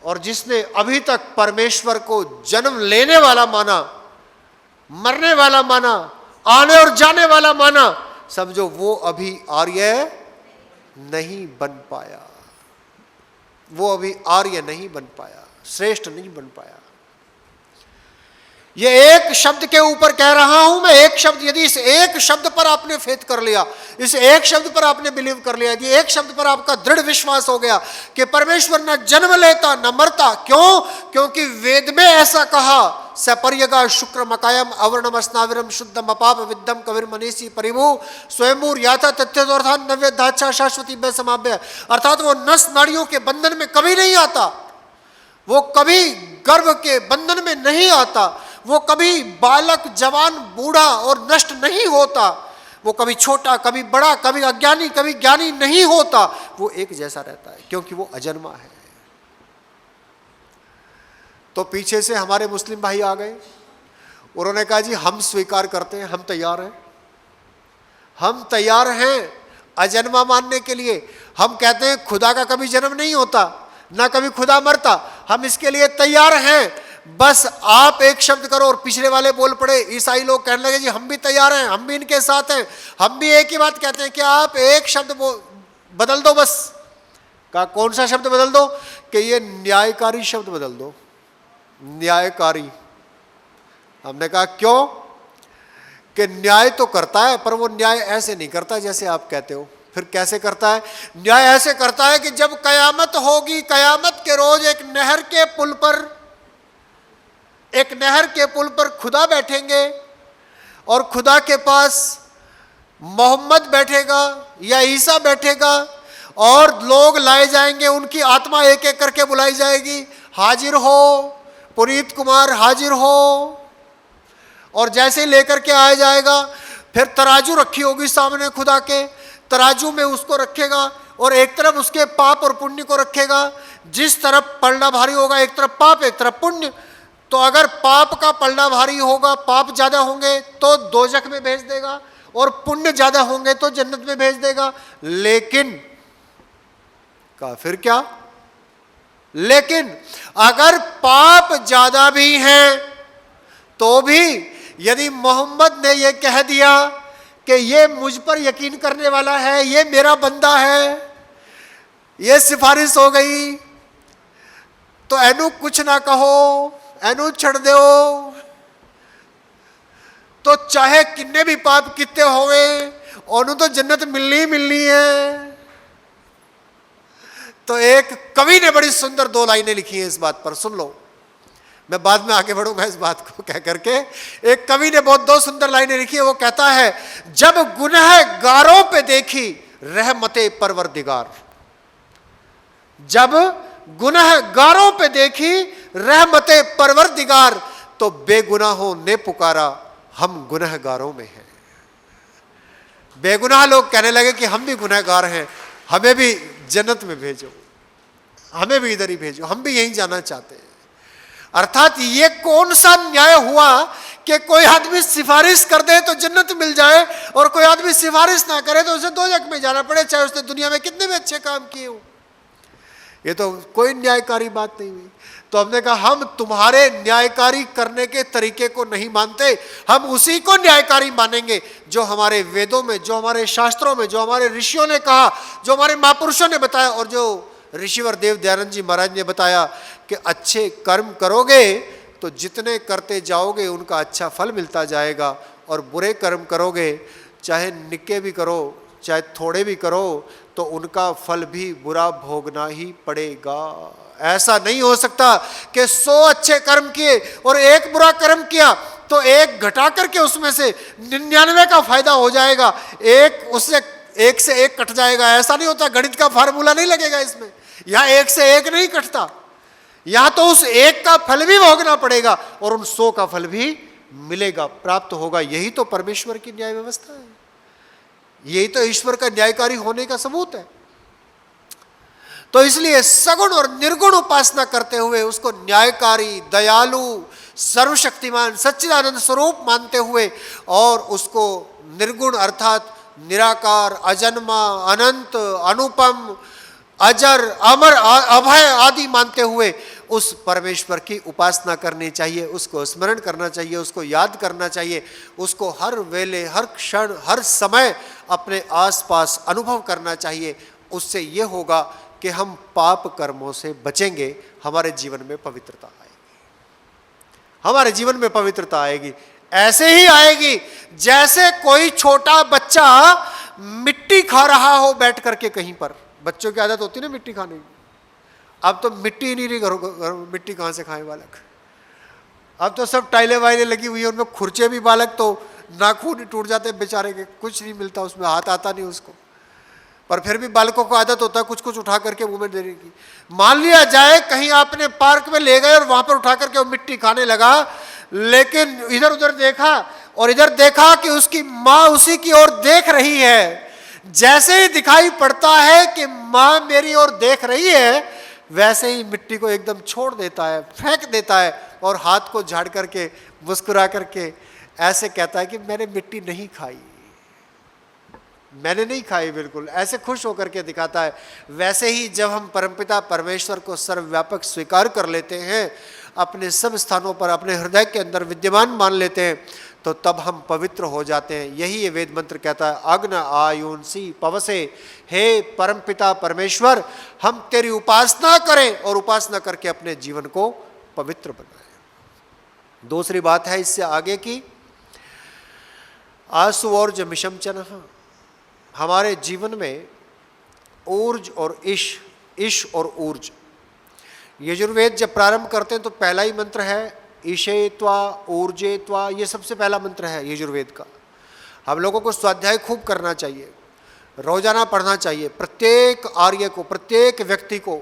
और जिसने अभी तक परमेश्वर को जन्म लेने वाला माना, मरने वाला माना, आने और जाने वाला माना, समझो वो अभी आर्य नहीं बन पाया। वो अभी आर्य नहीं बन पाया, श्रेष्ठ नहीं बन पाया। ये एक शब्द के ऊपर कह रहा हूं मैं, एक शब्द, यदि इस एक शब्द पर आपने फेथ कर लिया, इस एक शब्द पर आपने बिलीव कर लिया, यदि एक शब्द पर आपका दृढ़ विश्वास हो गया कि परमेश्वर न जन्म लेता न मरता। क्यों? क्योंकि वेद में ऐसा कहा, सपर्यगा शुक्र मकायम अवर्णम स्नाविरम शुद्धम अपाप विद्यम कविर मनीषी परिभू स्वयंभूर याथा तथ्यर्थान नव्य धाचा शाश्वती में समाव्य। अर्थात वो नस नाड़ियों के बंधन में कभी नहीं आता, वो कभी गर्भ के बंधन में नहीं आता, वो कभी बालक, जवान, बूढ़ा और नष्ट नहीं होता, वो कभी छोटा, कभी बड़ा, कभी अज्ञानी, कभी ज्ञानी नहीं होता, वो एक जैसा रहता है, क्योंकि वो अजन्मा है। तो पीछे से हमारे मुस्लिम भाई आ गए, उन्होंने कहा जी हम स्वीकार करते हैं, हम तैयार हैं, हम तैयार हैं अजन्मा मानने के लिए। हम कहते हैं खुदा का कभी जन्म नहीं होता, ना कभी खुदा मरता, हम इसके लिए तैयार हैं, बस आप एक शब्द करो। और पिछले वाले बोल पड़े, ईसाई लोग कहने लगे जी हम भी तैयार हैं, हम भी इनके साथ हैं, हम भी एक ही बात कहते हैं कि आप एक शब्द बदल दो बस। कहा कौन सा शब्द बदल दो? कि ये न्यायकारी शब्द बदल दो, न्यायकारी। हमने कहा क्यों? कि न्याय तो करता है, पर वो न्याय ऐसे नहीं करता जैसे आप कहते हो। फिर कैसे करता है? न्याय ऐसे करता है कि जब कयामत होगी, कयामत के रोज एक नहर के पुल पर खुदा बैठेंगे और खुदा के पास मोहम्मद बैठेगा या ईसा बैठेगा और लोग लाए जाएंगे, उनकी आत्मा एक एक करके बुलाई जाएगी, हाजिर हो पुनीत कुमार, हाजिर हो। और जैसे ही लेकर के आया जाएगा, फिर तराजू रखी होगी सामने खुदा के, तराजू में उसको रखेगा और एक तरफ उसके पाप और पुण्य को रखेगा। जिस तरफ पलड़ा भारी होगा, एक तरफ पाप एक तरफ पुण्य, तो अगर पाप का पलड़ा भारी होगा, पाप ज्यादा होंगे तो दोजख में भेज देगा, और पुण्य ज्यादा होंगे तो जन्नत में भेज देगा। लेकिन फिर क्या? लेकिन अगर पाप ज्यादा भी हैं तो भी यदि मोहम्मद ने यह कह दिया कि ये मुझ पर यकीन करने वाला है, ये मेरा बंदा है, ये सिफारिश हो गई, तो एनू कुछ ना कहो, एनू छड़ दो, तो चाहे किन्ने भी पाप कितने होवे, ओनू तो जन्नत मिलनी ही मिलनी है। तो एक कवि ने बड़ी सुंदर 2 लाइनें लिखी हैं इस बात पर, सुन लो, मैं बाद में आगे बढ़ूंगा इस बात को कह करके। एक कवि ने बहुत 2 सुंदर लाइनें लिखी है। वो कहता है, जब गुनहगारों पे देखी रहमते परवरदिगार, जब गुनहगारों पे देखी रहमते परवरदिगार, तो बेगुनाहों ने पुकारा हम गुनहगारों में हैं। बेगुनाह लोग कहने लगे कि हम भी गुनहगार हैं, हमें भी जन्नत में भेजो, हमें भी इधर ही भेजो, हम भी यहीं जाना चाहते हैं। अर्थात ये कौन सा न्याय हुआ कि कोई आदमी सिफारिश कर दे तो जन्नत मिल जाए, और कोई आदमी सिफारिश ना करे तो उसे दोजख में जाना पड़े, चाहे उसने दुनिया में कितने भी अच्छे काम किए हो। ये तो कोई न्यायकारी बात नहीं हुई। तो हमने कहा हम तुम्हारे न्यायकारी करने के तरीके को नहीं मानते, हम उसी को न्यायकारी मानेंगे जो हमारे वेदों में, जो हमारे शास्त्रों में, जो हमारे ऋषियों ने कहा, जो हमारे महापुरुषों ने बताया, और जो ऋषिवर देव दयानंद जी महाराज ने बताया कि अच्छे कर्म करोगे तो जितने करते जाओगे उनका अच्छा फल मिलता जाएगा, और बुरे कर्म करोगे, चाहे निक्के भी करो चाहे थोड़े भी करो, तो उनका फल भी बुरा भोगना ही पड़ेगा। ऐसा नहीं हो सकता कि 100 अच्छे कर्म किए और एक बुरा कर्म किया तो एक घटा करके उसमें से 99 का फायदा हो जाएगा, एक उससे एक से एक कट जाएगा। ऐसा नहीं होता, गणित का फार्मूला नहीं लगेगा इसमें। यहां एक से एक नहीं कटता, यहां तो उस एक का फल भी भोगना पड़ेगा और उन 100 का फल भी मिलेगा, प्राप्त होगा। यही तो परमेश्वर की न्याय व्यवस्था है, यही तो ईश्वर का न्यायकारी होने का सबूत है। तो इसलिए सगुण और निर्गुण उपासना करते हुए उसको न्यायकारी, दयालु, सर्वशक्तिमान, सच्चिदानंद स्वरूप मानते हुए और उसको निर्गुण अर्थात निराकार, अजन्मा, अनंत, अनुपम, अजर, अमर, अभय आदि मानते हुए उस परमेश्वर की उपासना करनी चाहिए, उसको स्मरण करना चाहिए, उसको याद करना चाहिए, उसको हर वेले, हर क्षण, हर समय अपने आसपास अनुभव करना चाहिए। उससे ये होगा कि हम पाप कर्मों से बचेंगे, हमारे जीवन में पवित्रता आएगी, हमारे जीवन में पवित्रता आएगी। ऐसे ही आएगी जैसे कोई छोटा बच्चा मिट्टी खा रहा हो बैठ करके कहीं पर। बच्चों की आदत होती है ना मिट्टी खाने की, अब तो मिट्टी ही नहीं रही घरों, मिट्टी कहाँ से खाए बालक। अब तो सब टाइलें वाइलें लगी हुई है, उनमें खुरचे भी, बालक तो नाखून टूट जाते बेचारे के, कुछ नहीं मिलता उसमें, हाथ आता नहीं उसको, पर फिर भी बालकों को आदत होता है कुछ कुछ उठा करके मुंह में देने की। मान लिया जाए कहीं आपने पार्क में ले गए और वहां पर उठा करके वो मिट्टी खाने लगा, लेकिन इधर उधर देखा और इधर देखा कि उसकी माँ उसी की ओर देख रही है। जैसे ही दिखाई पड़ता है कि माँ मेरी ओर देख रही है, वैसे ही मिट्टी को एकदम छोड़ देता है, फेंक देता है और हाथ को झाड़ करके मुस्कुरा करके ऐसे कहता है कि मैंने मिट्टी नहीं खाई, मैंने नहीं खाई, बिल्कुल ऐसे खुश होकर के दिखाता है। वैसे ही जब हम परमपिता परमेश्वर को सर्वव्यापक स्वीकार कर लेते हैं, अपने सब स्थानों पर अपने हृदय के अंदर विद्यमान मान लेते हैं, तो तब हम पवित्र हो जाते हैं। यही ये वेद मंत्र कहता है, अग्न आयुंसी पवसे, हे परमपिता परमेश्वर हम तेरी उपासना करें और उपासना करके अपने जीवन को पवित्र बनाएं। दूसरी बात है इससे आगे की, आसु ऊर्ज मिशम चनः, हमारे जीवन में ऊर्ज और ईश और ऊर्ज, यजुर्वेद जब प्रारंभ करते हैं तो पहला ही मंत्र है ईशे त्वा ऊर्जे त्वा, ये सबसे पहला मंत्र है यजुर्वेद का। हम लोगों को स्वाध्याय खूब करना चाहिए, रोजाना पढ़ना चाहिए। प्रत्येक आर्य को, प्रत्येक व्यक्ति को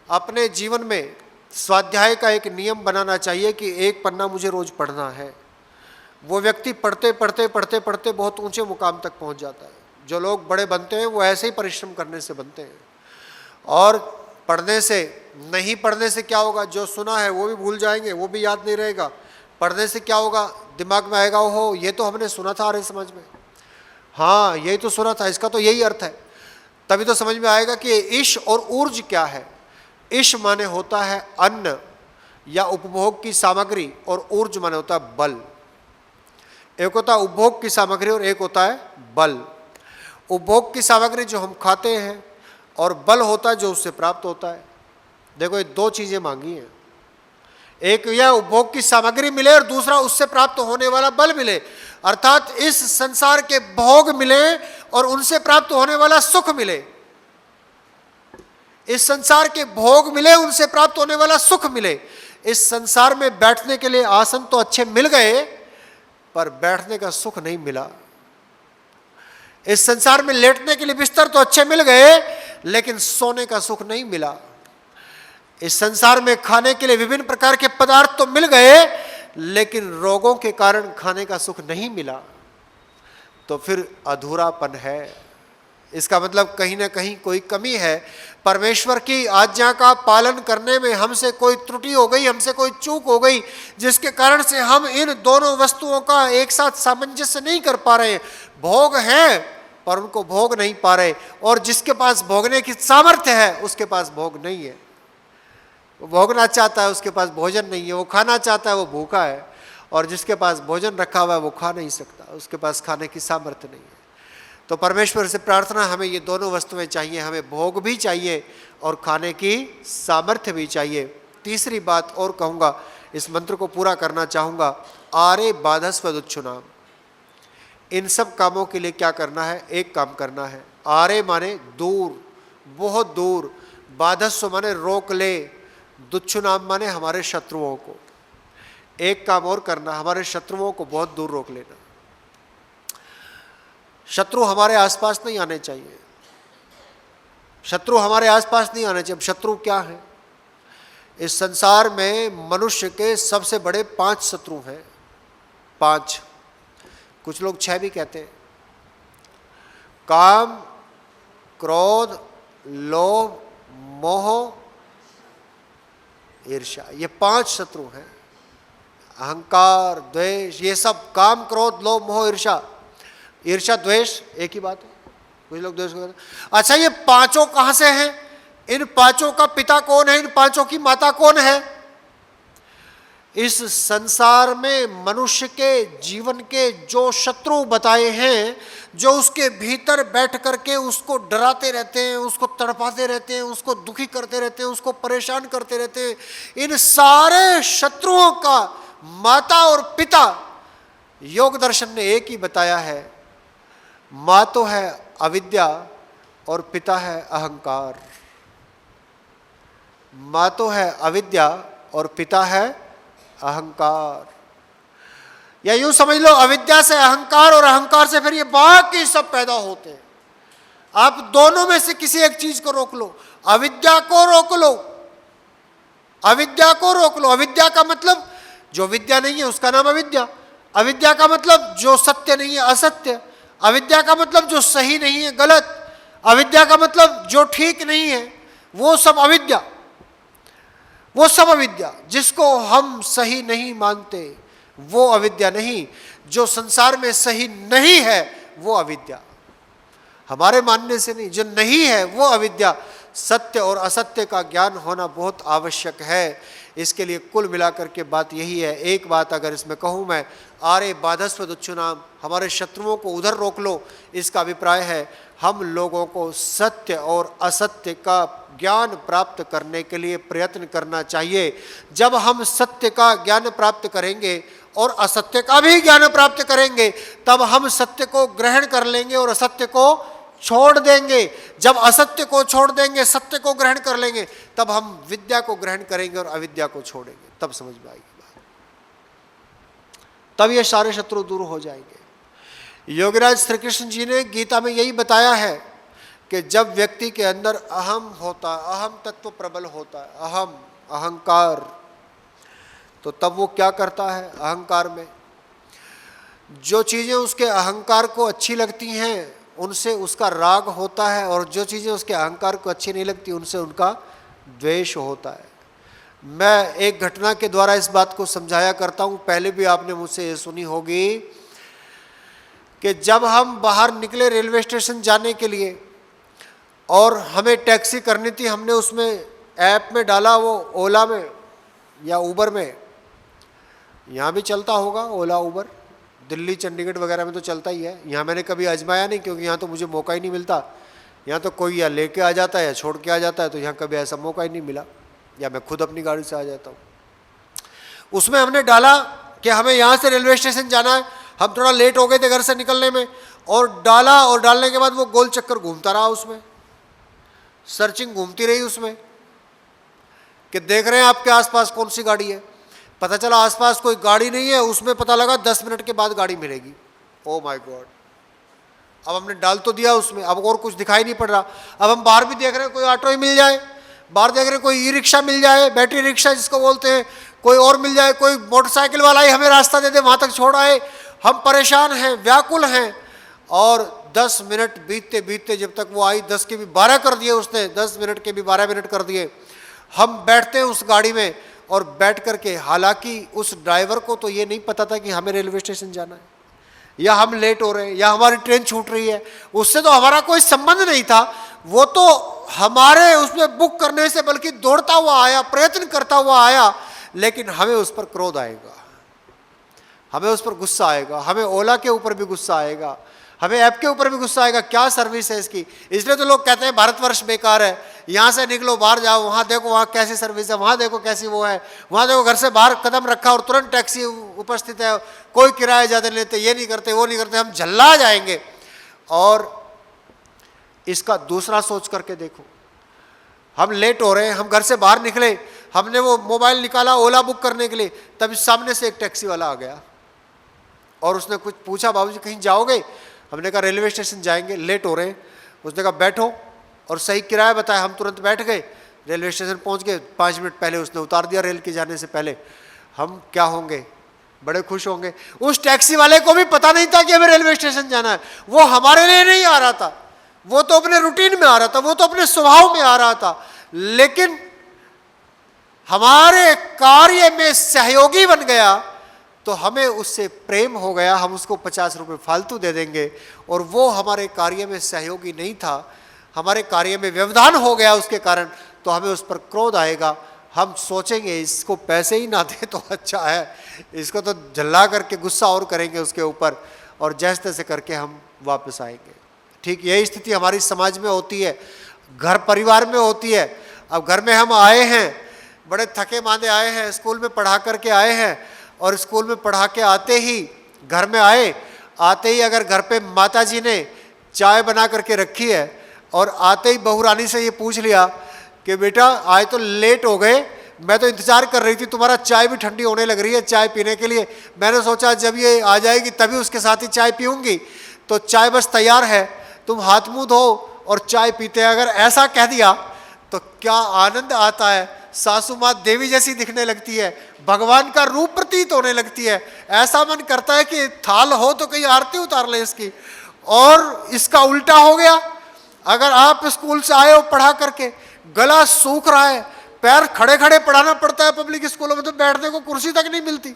अपने जीवन में स्वाध्याय का एक नियम बनाना चाहिए कि एक पन्ना मुझे रोज पढ़ना है। वो व्यक्ति पढ़ते पढ़ते पढ़ते पढ़ते बहुत ऊंचे मुकाम तक पहुंच जाता है। जो लोग बड़े बनते हैं वो ऐसे ही परिश्रम करने से बनते हैं, और पढ़ने से, नहीं पढ़ने से क्या होगा, जो सुना है वो भी भूल जाएंगे, वो भी याद नहीं रहेगा। पढ़ने से क्या होगा, दिमाग में आएगा, ओहो ये तो हमने सुना था अरे समझ में, हाँ यही तो सुना था, इसका तो यही अर्थ है। तभी तो समझ में आएगा कि ईश और ऊर्ज क्या है। ईश माने होता है अन्न या उपभोग की सामग्री, और ऊर्ज माने होता है बल। एक होता है उपभोग की सामग्री और एक होता है बल। उपभोग की सामग्री जो हम खाते हैं, और बल होता है जो उससे प्राप्त होता है। देखो ये दो चीजें मांगी हैं, एक यह उपभोग की सामग्री मिले और दूसरा उससे प्राप्त होने वाला बल मिले, अर्थात इस संसार के भोग मिले और उनसे प्राप्त होने वाला सुख मिले। इस संसार के भोग मिले, उनसे प्राप्त होने वाला सुख मिले। इस संसार में बैठने के लिए आसन तो अच्छे मिल गए, पर बैठने का सुख नहीं मिला। इस संसार में लेटने के लिए बिस्तर तो अच्छे मिल गए, लेकिन सोने का सुख नहीं मिला। इस संसार में खाने के लिए विभिन्न प्रकार के पदार्थ तो मिल गए, लेकिन रोगों के कारण खाने का सुख नहीं मिला, तो फिर अधूरापन है। इसका मतलब कहीं ना कहीं कोई कमी है। परमेश्वर की आज्ञा का पालन करने में हमसे कोई त्रुटि हो गई, हमसे कोई चूक हो गई, जिसके कारण से हम इन दोनों वस्तुओं का एक साथ सामंजस्य नहीं कर पा रहे। भोग हैं पर उनको भोग नहीं पा रहे, और जिसके पास भोगने की सामर्थ्य है उसके पास भोग नहीं है। वो भोगना चाहता है, उसके पास भोजन नहीं है। वो खाना चाहता है, वो भूखा है। और जिसके पास भोजन रखा हुआ है वो खा नहीं सकता, उसके पास खाने की सामर्थ्य नहीं है। तो परमेश्वर से प्रार्थना, हमें ये दोनों वस्तुएं चाहिए, हमें भोग भी चाहिए और खाने की सामर्थ्य भी चाहिए। तीसरी बात और कहूँगा, इस मंत्र को पूरा करना चाहूँगा, आरे बाधस्व दुच्छुनाम। इन सब कामों के लिए क्या करना है? एक काम करना है। आरे माने दूर, बहुत दूर, बाधस्व माने रोक ले, दुच्छुनाम माने हमारे शत्रुओं को। एक काम और करना, हमारे शत्रुओं को बहुत दूर रोक लेना। शत्रु हमारे आसपास नहीं आने चाहिए, शत्रु हमारे आसपास नहीं आने चाहिए। शत्रु क्या है? इस संसार में मनुष्य के सबसे बड़े 5 शत्रु हैं। 5, कुछ लोग 6 भी कहते हैं। काम, क्रोध, लोभ, मोह, ईर्ष्या, ये 5 शत्रु हैं। अहंकार, द्वेष, ये सब काम, क्रोध, लोभ, मोह, ईर्ष्या। ईर्ष्या, द्वेष एक ही बात है। कुछ लोग द्वेष करते हैं। अच्छा, ये 5 कहां से हैं? इन 5 का पिता कौन है? इन 5 की माता कौन है? इस संसार में मनुष्य के जीवन के जो शत्रु बताए हैं, जो उसके भीतर बैठ करके उसको डराते रहते हैं, उसको तड़पाते रहते हैं, उसको दुखी करते रहते हैं, उसको परेशान करते रहते हैं, इन सारे शत्रुओं का माता और पिता योग दर्शन ने एक ही बताया है। माँ तो है अविद्या और पिता है अहंकार। माँ तो है अविद्या और पिता है अहंकार। या यूं समझ लो, अविद्या से अहंकार और अहंकार से फिर ये बाकी सब पैदा होते हैं। आप दोनों में से किसी एक चीज को रोक लो। अविद्या को रोक लो, अविद्या को रोक लो। अविद्या का मतलब जो विद्या नहीं है उसका नाम अविद्या। अविद्या का मतलब जो सत्य नहीं है असत्य। अविद्या का मतलब जो सही नहीं है गलत। अविद्या का मतलब जो ठीक नहीं है, वो सब अविद्या। वो सब अविद्या। जिसको हम सही नहीं मानते वो अविद्या नहीं, जो संसार में सही नहीं है वो अविद्या। हमारे मानने से नहीं, जो नहीं है वो अविद्या। सत्य और असत्य का ज्ञान होना बहुत आवश्यक है। इसके लिए कुल मिलाकर के बात यही है। एक बात अगर इसमें कहूँ मैं, आरे बाधस्व दुच्छुनाम, हमारे शत्रुओं को उधर रोक लो। इसका अभिप्राय है हम लोगों को सत्य और असत्य का ज्ञान प्राप्त करने के लिए प्रयत्न करना चाहिए। जब हम सत्य का ज्ञान प्राप्त करेंगे और असत्य का भी ज्ञान प्राप्त करेंगे, तब हम सत्य को ग्रहण कर लेंगे और असत्य को छोड़ देंगे। जब असत्य को छोड़ देंगे, सत्य को ग्रहण कर लेंगे, तब हम विद्या को ग्रहण करेंगे और अविद्या को छोड़ेंगे। तब समझ में आएगी बात, तब ये सारे शत्रु दूर हो जाएंगे। योगीराज श्री कृष्ण जी ने गीता में यही बताया है कि जब व्यक्ति के अंदर अहम होता है, अहम तत्व प्रबल होता है, अहम, अहंकार, तो तब वो क्या करता है? अहंकार में जो चीज़ें उसके अहंकार को अच्छी लगती हैं उनसे उसका राग होता है, और जो चीज़ें उसके अहंकार को अच्छी नहीं लगती उनसे उनका द्वेष होता है। मैं एक घटना के द्वारा इस बात को समझाया करता हूँ। पहले भी आपने मुझसे ये सुनी होगी कि जब हम बाहर निकले रेलवे स्टेशन जाने के लिए और हमें टैक्सी करनी थी, हमने उसमें ऐप में डाला, वो ओला में या ऊबर में, यहाँ भी चलता होगा ओला ऊबर, दिल्ली चंडीगढ़ वगैरह में तो चलता ही है। यहाँ मैंने कभी आजमाया नहीं, क्योंकि यहाँ तो मुझे मौका ही नहीं मिलता। यहाँ तो कोई या लेके आ जाता है या छोड़ के आ जाता है, तो यहाँ कभी ऐसा मौका ही नहीं मिला, या मैं खुद अपनी गाड़ी से आ जाता हूँ। उसमें हमने डाला कि हमें यहाँ से रेलवे स्टेशन जाना है, हम थोड़ा लेट हो गए थे घर से निकलने में, और डाला, और डालने के बाद वो गोल चक्कर घूमता रहा, उसमें सर्चिंग घूमती रही उसमें कि देख रहे हैं आपके आसपास कौन सी गाड़ी है। पता चला आसपास कोई गाड़ी नहीं है, उसमें पता लगा 10 मिनट के बाद गाड़ी मिलेगी। ओ माय गॉड, अब हमने डाल तो दिया उसमें, अब और कुछ दिखाई नहीं पड़ रहा। अब हम बाहर भी देख रहे हैं कोई ऑटो ही मिल जाए, बाहर देख रहे हैं कोई ई रिक्शा मिल जाए, बैटरी रिक्शा जिसको बोलते हैं, कोई और मिल जाए, कोई मोटरसाइकिल वाला ही हमें रास्ता दे दे, वहाँ तक छोड़ आए। हम परेशान हैं, व्याकुल हैं, और 10 मिनट बीतते बीतते जब तक वो आई, 10 के भी 12 कर दिए उसने, 10 मिनट के भी 12 मिनट कर दिए। हम बैठते हैं उस गाड़ी में, और बैठ करके, हालांकि उस ड्राइवर को तो ये नहीं पता था कि हमें रेलवे स्टेशन जाना है, या हम लेट हो रहे हैं, या हमारी ट्रेन छूट रही है, उससे तो हमारा कोई संबंध नहीं था। वो तो हमारे उसमें बुक करने से बल्कि दौड़ता हुआ आया, प्रयत्न करता हुआ आया, लेकिन हमें उस पर क्रोध आएगा, हमें उस पर गुस्सा आएगा, हमें ओला के ऊपर भी गुस्सा आएगा, हमें ऐप के ऊपर भी गुस्सा आएगा, क्या सर्विस है इसकी। इसलिए तो लोग कहते हैं भारतवर्ष बेकार है, यहाँ से निकलो बाहर जाओ, वहाँ देखो वहाँ कैसी सर्विस है, वहाँ देखो कैसी वो है, वहाँ देखो घर से बाहर कदम रखा और तुरंत टैक्सी उपस्थित है, कोई किराया ज़्यादा लेते, ये नहीं करते वो नहीं करते, हम झल्ला जाएंगे। और इसका दूसरा सोच करके देखो, हम लेट हो रहे हैं, हम घर से बाहर निकले, हमने वो मोबाइल निकाला ओला बुक करने के लिए, तब सामने से एक टैक्सी वाला आ गया और उसने कुछ पूछा, बाबूजी कहीं जाओगे? हमने कहा रेलवे स्टेशन जाएंगे, लेट हो रहे हैं। उसने कहा बैठो, और सही किराया बताया, हम तुरंत बैठ गए, रेलवे स्टेशन पहुंच गए। 5 मिनट पहले उसने उतार दिया रेल के जाने से पहले। हम क्या होंगे, बड़े खुश होंगे। उस टैक्सी वाले को भी पता नहीं था कि हमें रेलवे स्टेशन जाना है, वो हमारे लिए नहीं आ रहा था, वो तो अपने रूटीन में आ रहा था, वो तो अपने स्वभाव में आ रहा था, लेकिन हमारे कार्य में सहयोगी बन गया तो हमें उससे प्रेम हो गया, हम उसको 50 रुपये फालतू दे देंगे। और वो हमारे कार्य में सहयोगी नहीं था, हमारे कार्य में व्यवधान हो गया उसके कारण, तो हमें उस पर क्रोध आएगा। हम सोचेंगे इसको पैसे ही ना दे तो अच्छा है, इसको तो झल्ला करके गुस्सा और करेंगे उसके ऊपर, और जैसे तैसे करके हम वापस आएंगे। ठीक यही स्थिति हमारी समाज में होती है, घर परिवार में होती है। अब घर में हम आए हैं, बड़े थके मांदे आए हैं, स्कूल में पढ़ा करके आए हैं, और स्कूल में पढ़ा के आते ही घर में आते ही अगर घर पे माताजी ने चाय बना करके रखी है और आते ही बहू रानी से ये पूछ लिया कि बेटा आज तो लेट हो गए, मैं तो इंतजार कर रही थी, तुम्हारा चाय भी ठंडी होने लग रही है चाय पीने के लिए, मैंने सोचा जब ये आ जाएगी तभी उसके साथ ही चाय पीऊँगी, तो चाय बस तैयार है, तुम हाथ मुँह धो और चाय पीते हैं। अगर ऐसा कह दिया तो क्या आनंद आता है, सासू माँ देवी जैसी दिखने लगती है, भगवान का रूप प्रतीत होने लगती है, ऐसा मन करता है कि थाल हो तो कहीं आरती उतार ले इसकी। और इसका उल्टा हो गया, अगर आप स्कूल से आए हो पढ़ा करके, गला सूख रहा है, पैर खड़े खड़े पढ़ाना पड़ता है, पब्लिक स्कूलों में तो बैठने को कुर्सी तक नहीं मिलती,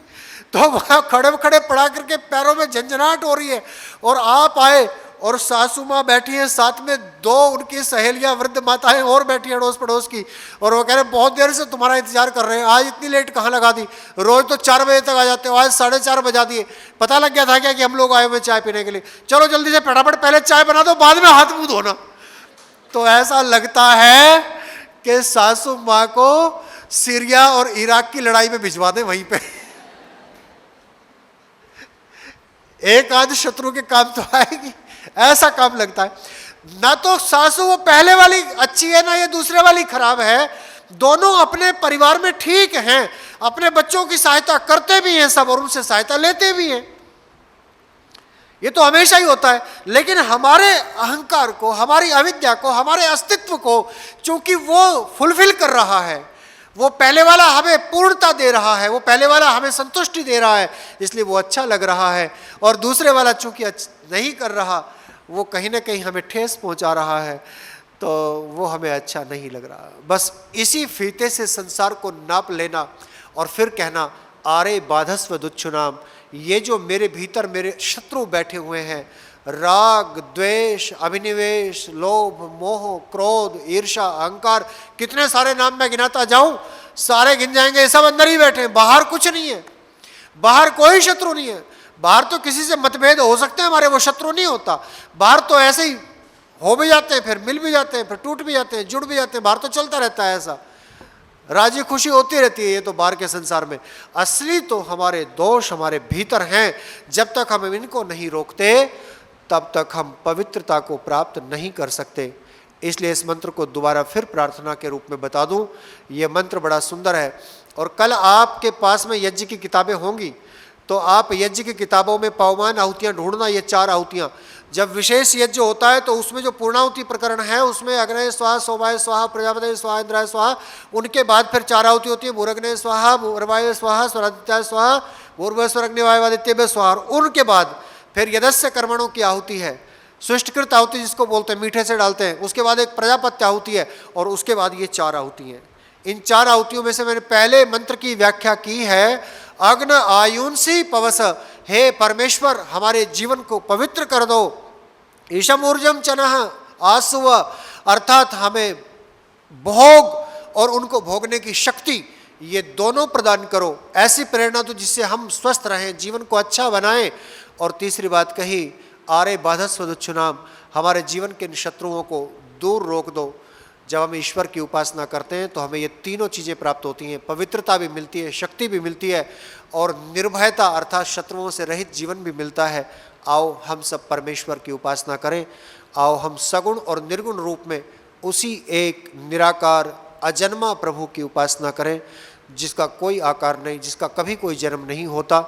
तो वहाँ खड़े खड़े पढ़ा करके पैरों में झंझनाहट हो रही है, और आप आए और सासू माँ बैठी है, साथ में 2 उनकी सहेलियां वृद्ध माताएं और बैठी है अड़ोस पड़ोस की, और वो कह रहे बहुत देर से तुम्हारा इंतजार कर रहे हैं, आज इतनी लेट कहाँ लगा दी, रोज तो 4 बजे तक आ जाते हो, आज 4:30 बजा दिए, पता लग गया था क्या कि हम लोग आए हुए चाय पीने के लिए, चलो जल्दी से फटाफट पहले चाय बना दो, बाद में हाथ मुंह धोना। तो ऐसा लगता है कि सासू माँ को सीरिया और इराक की लड़ाई में भिजवा दें वहीं पे एक आध शत्रु के काम तो आएगी, ऐसा काम लगता है। ना तो सासू वो पहले वाली अच्छी है, ना ये दूसरे वाली खराब है, दोनों अपने परिवार में ठीक हैं, अपने बच्चों की सहायता करते भी हैं सब, और उनसे सहायता लेते भी हैं, ये तो हमेशा ही होता है। लेकिन हमारे अहंकार को, हमारी अविद्या को, हमारे अस्तित्व को, चूंकि वो फुलफिल कर रहा है, वो पहले वाला हमें पूर्णता दे रहा है, वो पहले वाला हमें संतुष्टि दे रहा है, इसलिए वो अच्छा लग रहा है, और दूसरे वाला चूंकि नहीं कर रहा, वो कहीं ना कहीं हमें ठेस पहुंचा रहा है, तो वो हमें अच्छा नहीं लग रहा। बस इसी फीते से संसार को नाप लेना और फिर कहना आरे बाधस्व दुच्छुनाम, ये जो मेरे भीतर मेरे शत्रु बैठे हुए हैं, राग द्वेष अभिनिवेश लोभ मोह क्रोध ईर्ष्या अहंकार, कितने सारे नाम मैं गिनाता जाऊं सारे गिन जाएंगे, सब अंदर ही बैठे हैं, बाहर कुछ नहीं है, बाहर कोई शत्रु नहीं है। बाहर तो किसी से मतभेद हो सकते हैं हमारे, वो शत्रु नहीं होता। बाहर तो ऐसे ही हो भी जाते हैं, फिर मिल भी जाते हैं, फिर टूट भी जाते हैं, जुड़ भी जाते हैं, बाहर तो चलता रहता है, ऐसा राजी खुशी होती रहती है, ये तो बाहर के संसार में। असली तो हमारे दोष हमारे भीतर हैं, जब तक हम इनको नहीं रोकते तब तक हम पवित्रता को प्राप्त नहीं कर सकते। इसलिए इस मंत्र को दोबारा फिर प्रार्थना के रूप में बता दूं, ये मंत्र बड़ा सुंदर है। और कल आपके पास में यज्ञ की किताबें होंगी, तो आप यज्ञ की किताबों में पावमान आहुतियाँ ढूंढना, ये 4 आहुतियाँ। जब विशेष यज्ञ होता है तो उसमें जो पूर्णाहुति प्रकरण है, उसमें अग्नये स्वाहा सोमाय स्वाहा प्रजापते स्वाहा इंद्राय स्वाहा, उनके बाद फिर 4 आहुति होती है, भूरग्नये स्वाहा भूर्वाय स्वाहा स्वरादित्याय स्वाहा भूर्भस्वरग्निवायुवादित्य स्वाहा। उनके बाद फिर यदस्य कर्मणों की आहुति है, सुष्टकृत आहुति जिसको बोलते हैं, मीठे से डालते हैं, उसके बाद एक प्रजापत्य आहुति है, और उसके बाद ये 4 आहुति हैं। इन 4 आहुतियों में से मैंने पहले मंत्र की व्याख्या की है, अग्न आयुंसी पवस, हे परमेश्वर हमारे जीवन को पवित्र कर दो, ईशम ऊर्जम चनः आसुव, अर्थात हमें भोग और उनको भोगने की शक्ति, ये दोनों प्रदान करो, ऐसी प्रेरणा दो जिससे हम स्वस्थ रहें, जीवन को अच्छा बनाएं। और तीसरी बात कही, आरे बाधस्वदुच्छुनाम, हमारे जीवन के इन शत्रुओं को दूर रोक दो। जब हम ईश्वर की उपासना करते हैं तो हमें ये तीनों चीज़ें प्राप्त होती हैं, पवित्रता भी मिलती है, शक्ति भी मिलती है और निर्भयता अर्थात शत्रुओं से रहित जीवन भी मिलता है। आओ हम सब परमेश्वर की उपासना करें। आओ हम सगुण और निर्गुण रूप में उसी एक निराकार अजन्मा प्रभु की उपासना करें, जिसका कोई आकार नहीं, जिसका कभी कोई जन्म नहीं होता।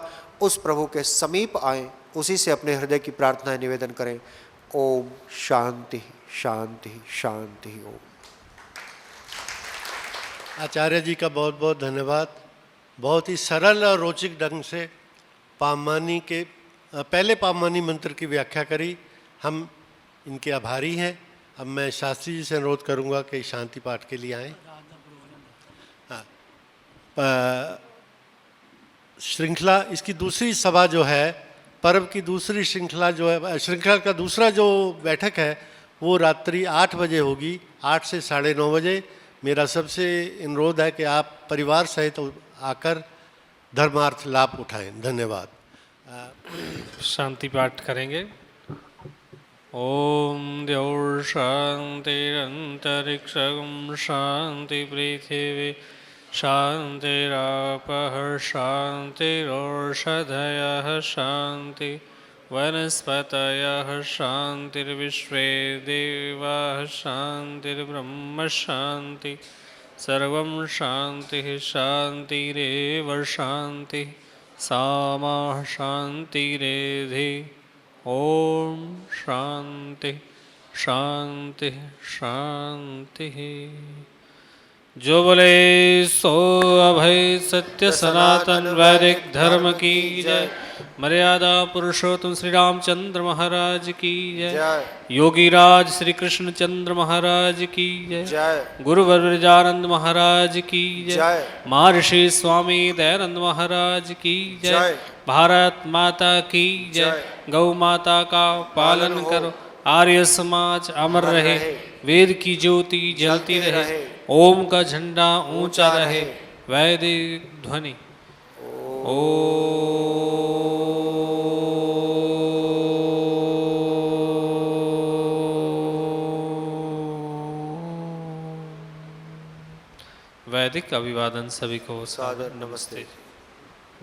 उस प्रभु के समीप आएँ, उसी से अपने हृदय की प्रार्थनाएं निवेदन करें। ओम शांति शांति शांति। ओम। आचार्य जी का बहुत बहुत धन्यवाद। बहुत ही सरल और रोचक ढंग से पहले पावमानी मंत्र की व्याख्या करी। हम इनके आभारी हैं। अब मैं शास्त्री जी से अनुरोध करूंगा कि शांति पाठ के लिए आएँ। श्रृंखला इसकी दूसरी सभा जो है, पर्व की दूसरी श्रृंखला जो है, श्रृंखला का दूसरा जो बैठक है वो रात्रि 8 बजे होगी, 8 से 9:30 बजे। मेरा सबसे अनुरोध है कि आप परिवार सहित आकर धर्मार्थ लाभ उठाएं। धन्यवाद। शांति पाठ करेंगे। ओम द्यौः शान्तिरन्तरिक्षं शान्ति पृथिवी शान्तिरापः शान्तिरोषधयः शान्ति वनस्पतयः शान्तिर्विश्वे देवाः शान्तिर्ब्रह्म शान्ति सर्वं शान्तिः शान्तिरेव शान्तिः सामा शान्तिरेधि। ओम शांति शांति शांति। जो बोले सो अभय सत्य सनातन वैदिक धर्म की जय। मर्यादा पुरुषोत्तम श्री रामचंद्र महाराज की जय। योगी राज श्री कृष्ण चंद्र महाराज की जय। गुरुवर विरजानंद महाराज की जय। महर्षि स्वामी दयानंद महाराज की जय। भारत माता की जय। गौ माता का पालन करो, आर्य समाज अमर रहे, वेद की ज्योति जलती रहे, ओम का झंडा ऊंचा रहे, वैदिक ध्वनि ओ। वैदिक अभिवादन सभी को सादर नमस्ते।